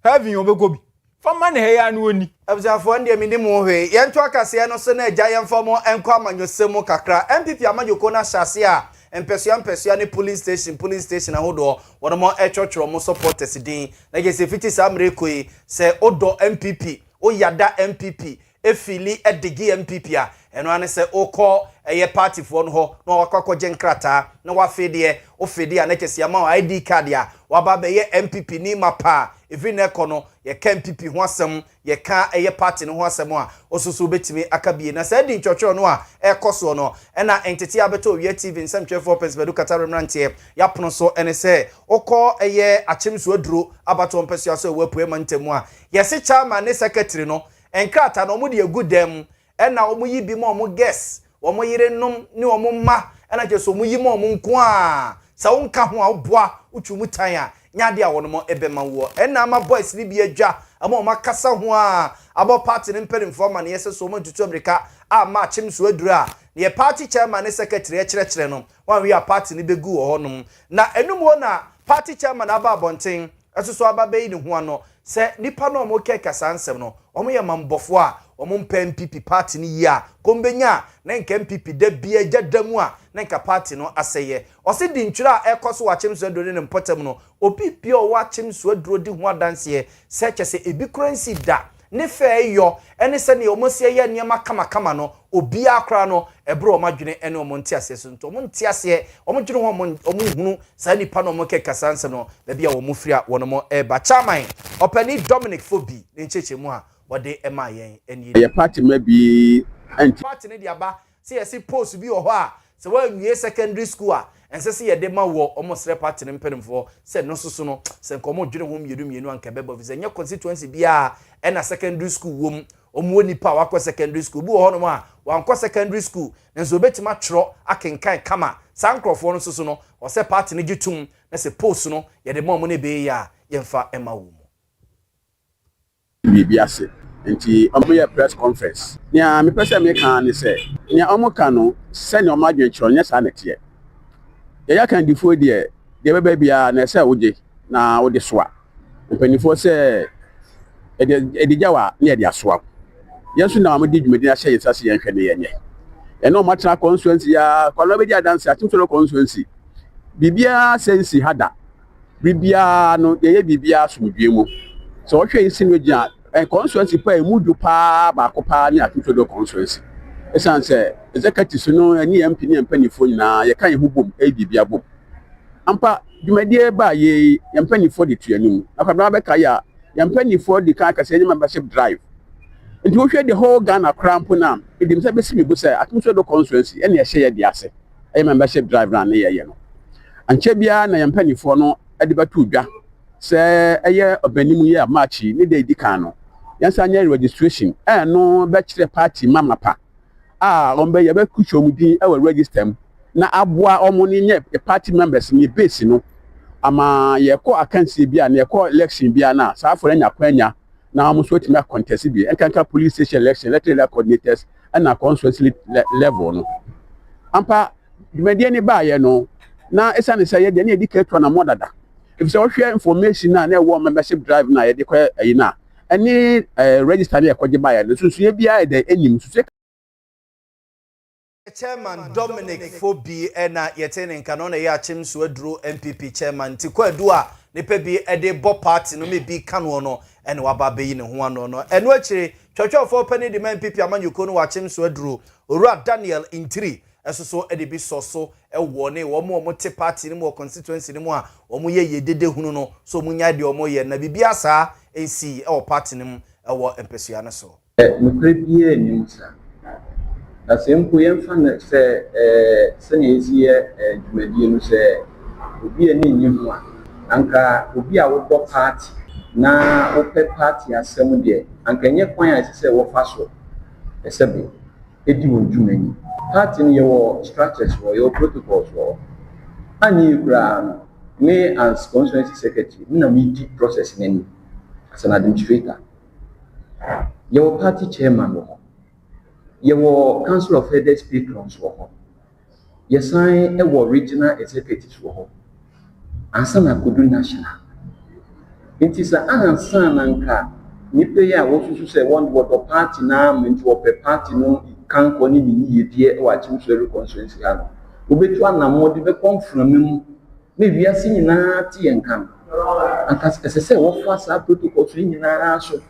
heaven obeko bi fama ne he ya na oni abzafo ndie mi nim hwe ye nto akase no so na agya ye mfamo enko amanyosemu kakra MPP amanyoko na hyase a empesua ne police station ahodo wono mo echwochwo mo supporters din na ge se fiti samre koi se odo MPP o yada MPP efili edigi MPP a eno ane se okọ eye party fo no ho na wakọ jenkrata na wafede o fede a na kese ama ID card a waba be ye MPP ni mapa evi na ekono ye ka MPP ho asem ye ka eye party no ho asem a osusu betimi akabie na se di nchọchọ no a ekoso no na entity abeto Owia TV nsem 24 bedu kataremrantie yapono so ene se okọ eye achimso aduro abato mpesua so wapue mantemu a ye se chairman ne secretary no enkrata no mu de egu dem na omu yi bi mo guess omu yire num ni omu ma na je so omu yi mo nko a sa wonka ho a boa utwu tan a nyade a wono mo ebema wo na ama boys ni bi adwa ama o makasa ho a abo party ne mpere informa ne yese so mo tutu America a ma chimso aduru a ne party chairman ne secretary kire no wan we a party ne begu wo honom na enum ho na party chairman aba abonten asoso aba be ni ho ano se nipa no mo keka sansem no omo ye mambofo a omo mpa MPP party ni ya kombenya na nka MPP da bia gyadamu a na nka party no aseye o se di ntwira a ekoso wa chimso aduro ne mpotem no obi bia o wa chimso aduro di ho adanse se kyese ebi currency da ne fe yo ene se ne omo se ye niam kama no obi akra no ebro o madwene ene omo ntiase so nto omo ntiase omo dwene ho omo hunu sa nipa no omo keka sanse no ba bia wo mufria wono mo eba chairman opani Dominic Fobi ne nchechemu a wode ema yen eni ye party maybe anti party ne dia ba se yesi post bi ho a se wa nwie secondary school a ense se ye de ma wo omo sre party ne mpenimfo se no soso no se nkomo dwene ho mienu anka bebo visa nya constituency bia na secondary school wom omo nipa wakọ secondary school bu ho no ma wankọ secondary school nso betima twro akenkan kama sankrofo no soso no o se party ne gitum na se post no ye de ma omo ne be ya yemfa ema wo bi ase nti omo ye press conference nya me pese me kan ne se nya omo kan no se ne omo adwenkyero nya sa nete ya kan difo de beba bia na se woje na wode soa mpanifo se edijawa ne de asoa yesu na amadi dwumedi na hye yesase yenhwe ne yenye eno matena constituency ya kwalo be dia dance atimfero constituency bibia sensi hada bibia no ye bibia somdwe mu so hwe yin sinu gina constituency pa emudu pa ba ko pa ni atimfero constituency esan se executive no any MP ni mpanifo nyina ye kan ye hubom bibia bom ampa dwumadie ba ye mpanifo de tuanim akwabra be ka ya mpanifo de kan akase any membership drive nti wo hwe the whole Ghana cramp na edim se besi mibu se atumso do constituency ene ye hye ye de ase ay membership drive na ye no anche bia na mpanifo no de batu dwa se eye obanimu ye amachi ni de dikan no yansa anya registration no be kire party mama pa ombe ye be kuchom din e we register na aboa omo ni nye party members ni base no ama ye ko akansi bia na ye ko election bia na sa afọ anya kwanya na omo so timi contest bi enkanka police station election electoral coordinators na constituency level no ampa dwumadie ni ba ye no na esane say ye de na edikatwa na modada if so hwe information na e wo membership drive na ye de kwa ayi na any register na ye kwaje ba ye no so ye bia de enim so Chairman Dominic Fobi ena yetene nkanona ya chimso aduro MPP chairman tikwadu a nipa bi ede bo party no me bi kanu no ene waba beyi ne ho ano no eno akire twotwofo pani de MPP amanyuko no wa chimso aduro Owia Daniel Intiri esoso ede bi soso ewo ne wo mo te party ni mo constituency ni mo a wo mo ye dede hunu no so mo nya de wo mo ye na bibia saa ensi ewo party ni mo ewo empesua ne so nukre biye ni nsa na sempo yemfa na se sene ezie dwumadie no se obi ani nyimu a anka obi a wo party na wo pe party asem de anka nye kwan a se wo fa so esebe edi wo dwumani party no ye wo structures wo ye protocols wo ani kura me as constituency secretary na me di process nani as an administrator ye wo party chairman wo Your Council of Elders patrons were home. Yes, I was regional executives were home. And some I could do national. It is an answer anka. Nipeya also say one word of party now into a party no can't go any year or achieve constituency. Ubetu na more de come from him. Maybe I see na tea and come. And as I say, what fast I put to go to so.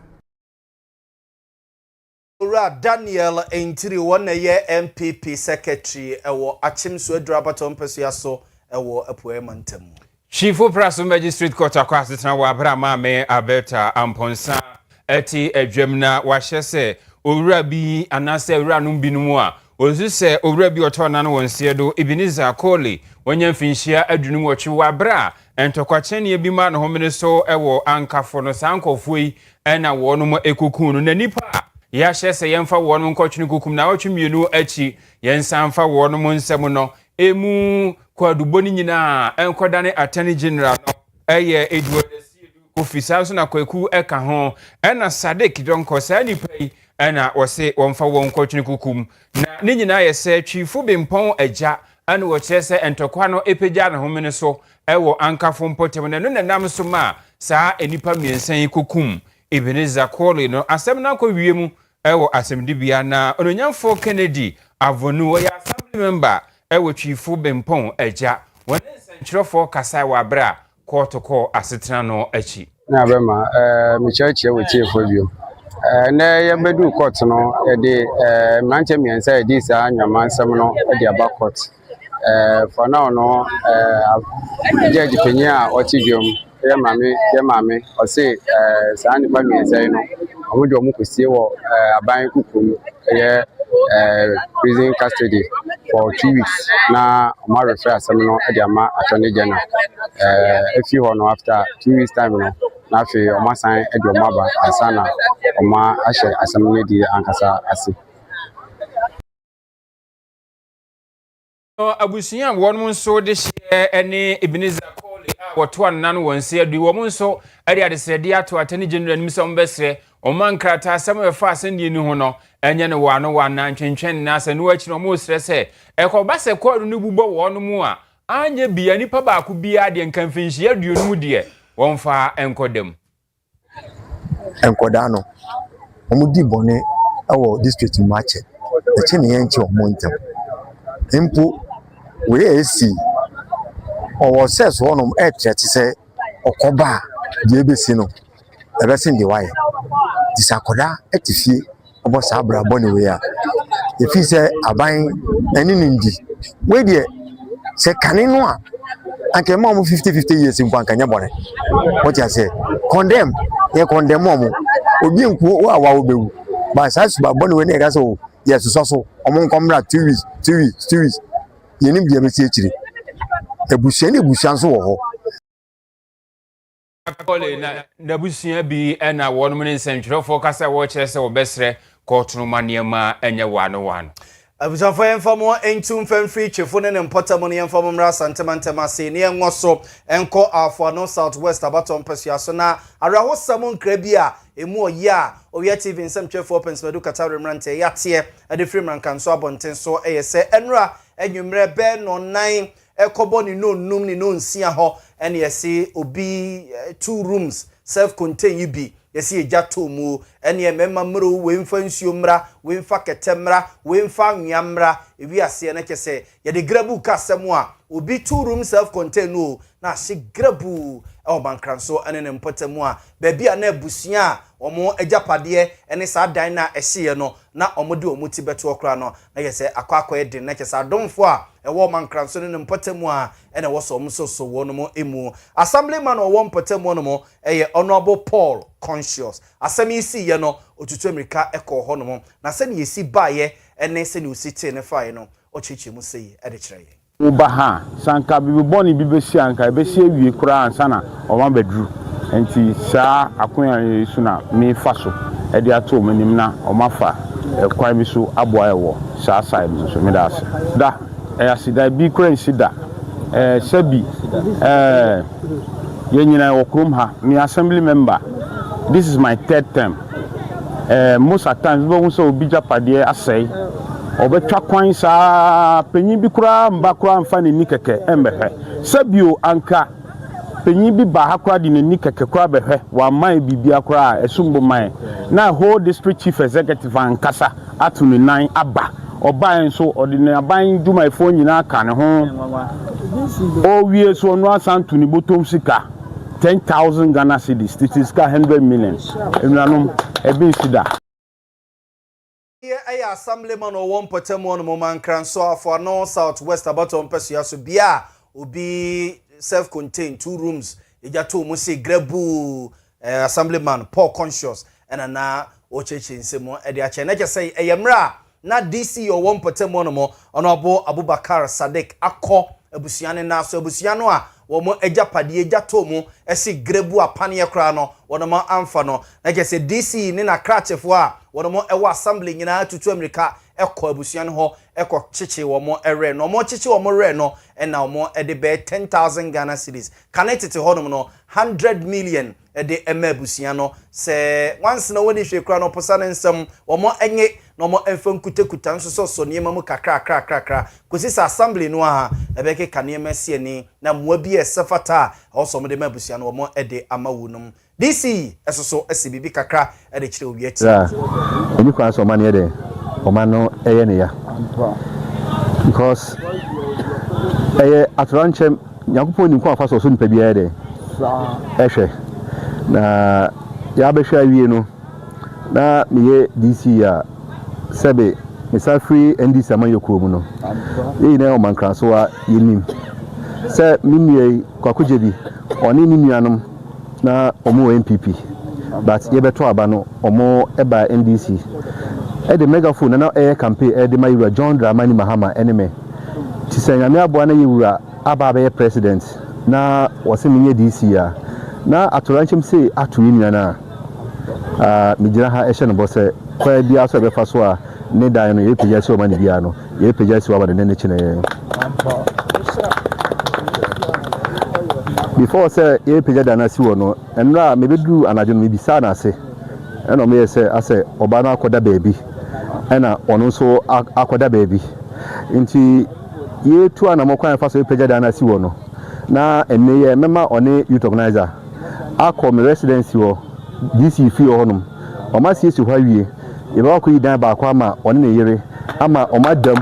Owia Daniel Intiri wona ye MPP secretary ewo achimso adrabato mpesua so ewo apoema ntam Chief Praso Magistrate Court akwase tena wa Abraham me Alberta Amponsa eti adwamna wa hyese owura bi anase owura no binumu a ozu se owura bi otona no wonse do Ebenezer Kole wonya mfinhia adunum ochi wa bra entokwachene bi ma no homene so ewo ankafo no sankofo yi ena wono mo ekokun no nanipa ya hyese yemfa wono nkotwene kukum na otwemienu achi yensanfa wono mo nsem no emu kwaduboni nyina enkodane attorney general no eye Edwardesiedu ofisa so na kwaku eka ho ena Sadik donko sa nipai ena wose womfa won nkotwene kukum na ne nyina yese twifu bempon agya ena wo kyese entokwa no epegya na homene so ewo ankafo mpotem na no nam so ma saa enipa miensan kukum Ebenezer Kole no asem na kwiem ewo asemdibia na ononyamfo Kennedy Avonu ya assembly member ewo twifu bempon agya wone sentrofo kasai wa bra kotoko asetena no achi na bema me church we chiefo bio na ye bedu court no e de mante miensa e di sa anwamansem no e de aba court for now no judge penya otidwom ye mame o say sa ni ba miensa no omo de omo kosie wo aban kukum ye prison custody for 2 weeks na omo refer asem no e de ama attorney general if you no after 2 weeks time no na fe omo san e de omo aba asana omo ahye asem no di ankasa ase abusunya wonmo nso de hye ene Ebenezer Kole a woto nan wonse adu wo nso ade adesrede ato atani general nim se ombesre omankrata asem e fa asendie ni ho no enye ne wano wana ntwentwen na ase no achi no mo sre se ekobase kodu no bubo wono mu a anya bia nipa ba ko bia de nkamfinhia aduonu de wonfa enkodem enkoda no omudi bone awo district match e che ne yenche omontem impo we esi owo ses wonum etrete se okoba de ebesi no ebesin de waye disakoda etifie obo sa bra bone we a if he say aban any nindi we there say kanino a anke ma mo 50 years in kwanka nyabone what you say condemn ye condemn mo obi nku wa wa obewu ba sai suba bone we na ga so yes so omo nkomra 2 weeks yenim bia be tie ebusia ni ebusia nso wo ho akole na nabusia bi na wonum ne nsentwerefo kasa wo kire se wo besre kotunu maniema enye wano Abujafo yemfamo entum femfree chefo ne mpotamo ne yemfamo mra santemantema se ne enwoso enko afo no southwest abaton pesua so na araho samon krabia emu oye a Owia TV nsem chefo pensmedu katare mrante yate ade free mrankanso abonten so eyese enra enwumre be no nan ekobo ni no num ni no nsia ho ene yesi obi 2 rooms self contained yibi yesi ejato mu ene memma mro we mfa nsuo mra we mfa ketemra we mfa nwamra ewi ase na kese ye de grabu kasem a obi 2 room self contained no na she grabu e bankranso ene ne mpotemu a ba bia na abusia omo ejapade ene sa dan na ehye no na omode omuti beto okra no na yese akwakoye din na kese adomfo a ewo mankranso ne mpotemu a ene wo so omsoso wo no mo emu assemblyman owo mpotemu no mo eye honorable Paul Conscious asem isi ye no otutu America eko ho no mo na se ne yesi baye ene se ne usiti ne fae no ochichi mu sei ede kire ye Ubaha sanka bibi boni bibi si anka ebe si ewie kura ansana oma bedru enti saa akonya yesu na me faso e de ato manim na oma fa ekwan bi so aboa ewo saa side so me da asida bi kura nsida sabi yenyina wokrom ha me assembly member this is my 3rd term most at times we won so obi japade asai obetwa kwan sa penyin bi kura mba kura mfa ne ni keke embehwe sabio anka penyin bi ba hakura di ne ni keke kura behwe wa man bibia kura esumbo man na whole district chief executive ankasa atu ne nan aba oban nso odine aban duma ifo nyina ka ne ho o wie so no asantu ni botom sika 10,000 Ghana cedis this is 100 million enuanom ebi sida Aya assemblyman o won potemo no man kranso afo no southwest abaton pesua so bia obi self contained 2 rooms ejato mo se grabu assemblyman Paul Conscious na o cheche nsemo e de ache na kese eyemra na DC o won potemo no mo ono Abubakar Sadiq akọ abusuane na so abusuano a wo mo ejapade ejato mo ese grabu apane kra no wono mo amfa no na kese DC ni na krachefo a wono mo ewo assembly nyina tutu America ekọ abusuane ho ekọ chichi wo mo ere no mo chichi wo mo re no na mo ede be 10,000 Ghana cedis kanetete hodom no 100 million ede emabusia no se once na woni hwe kra no posane nsem wo mo enye no mo emfa nkutekuta nso so niema mu kakra kosi sa assembly no a ebeke kanema sie ni na mo bi esefata also mo de mabusia no wo mo ede amawunum DC esoso esibibi kakra ede kire owie ti eni kwa so man ede o man no eye ne ya because atranche nyakupo ni kwa faso so nipa bia ede ehwe na ya behwa wie no na miye DC ya sebe misafri NDC amanyokuo mu no yi na o mankranso a yenim se mimie kwakujebi oni ni nuanom na omo MPP but yebeto aba no omo eba NDC e de megaphone na e campaign e de mayura John Dramani Mahama eneme ti se nyame abo na yewura aba be president na wose minye DC ya na atoranchem se atuni nyana mijira ha ehye no bose kwa bia so be fa so a ne dan no ye pejia se o mani bia no ye pejia se wa ba ne chine before say ye pejia dan asi wo no enra me bedu anajo no me bisa na ase eno me say ase oba na akoda baabi ena ono so akoda baabi nti ye tu anamo kwan fa so ye pejia dan asi wo no na enne ye mema one youth organizer akọ me residency wo DC fi honum o ma sie si hwa wie ye ba ko yidan ba kwa ma one ne yere ama o ma dam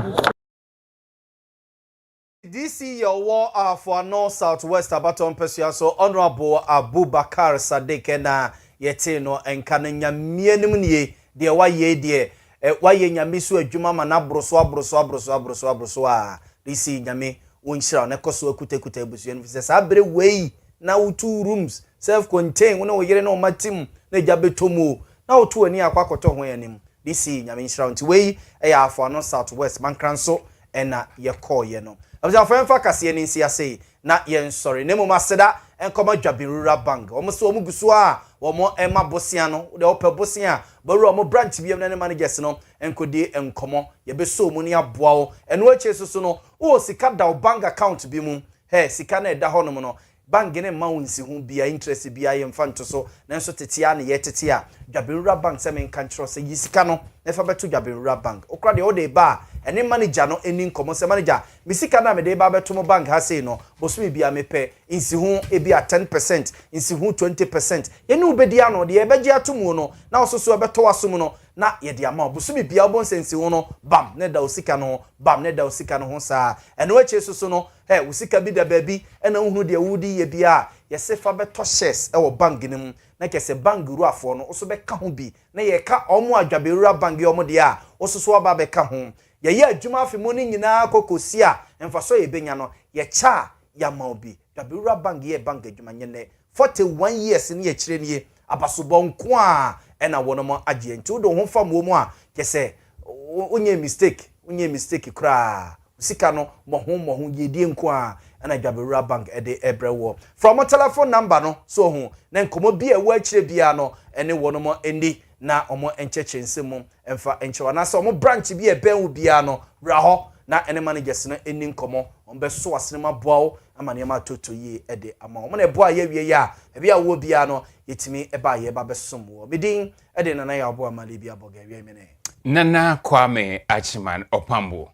DC your war for North Southwest abaton pesua so honorable Abubakar Sadiq na yete no enka na nyamienim nie de wa ye de waye nyame so adwuma ma na abroso a disi nyame wonhyira na koso akutakuta abusu no fi sa bere wei na wo 2 rooms self contain wona wo yere na o matim na gya betomu na wo to ani akwakoto ho yanim disi nyame nhyira nti wei ya afo no south west mankranso ena ye call ye no abja Owia Kaseɛ ni nsi ase na ye sorry nemu maseda enkoma dwabirura bank omo so omo guso a omo ema bosia no de opɛ bosia baru omo branch biem na ne managers no enkodi enkomo ye be so omo ni aboa wo eno ache so no o sika da bank account bi mu sika na eda honom no bank ne ma wonsi hu bia interest bia ye mfa nto so nanso tetia na ye tetia dwabirura bank se men kan kyerɛ se yisika no na fa beto dwabirura bank okra de o de ba ene manager no eni nkomo se manager misika na me de ba beto mo bank ha sei no bosumi bia mepe insi hu ebi a 10% insi hu 20% ye ne ubedi ano de ye beji atomu no na ososo beto wasom no na ye de ama bosumi bia obon sensi hu no bam ne da osika no bam ne da osika no ho saa eno ache soso no usika bi da baby ena hunu de wudi ye bia ye se fa beto shares e wo bank ni mu na kese bank ru afo no oso be ka ho bi na ye ka omo adwabewura bank ye omo de a ososo aba be ka ho ye adwuma afi mu ni nyina kokosi a emfaso ye benya no ye cha ya ma obi dwabewura bank ye bank adwuma nyene 41 years ni ye kire ni abasobɔ nko a ena wono mo agye nti wo do ho fa mu a kese onye mistake kra sika no mo yedie nko a ena dwabewura bank ede ebrewo from telephone number no so ho na nkomo bi a wo akire bia no ene wono mo endi na omo encheche nsemu emfa enchewa na so omo branch bi e ben wo bia no bra ho na ene managers no eni nkomo ombe so asenema boawo amane ma toto yi ede ama omo na boa ye wie ya bia wo bia no yetimi eba ye ba besom wo medin ede na ya boa mali bia boga wie mene Nana Kwame Achiman Opambo.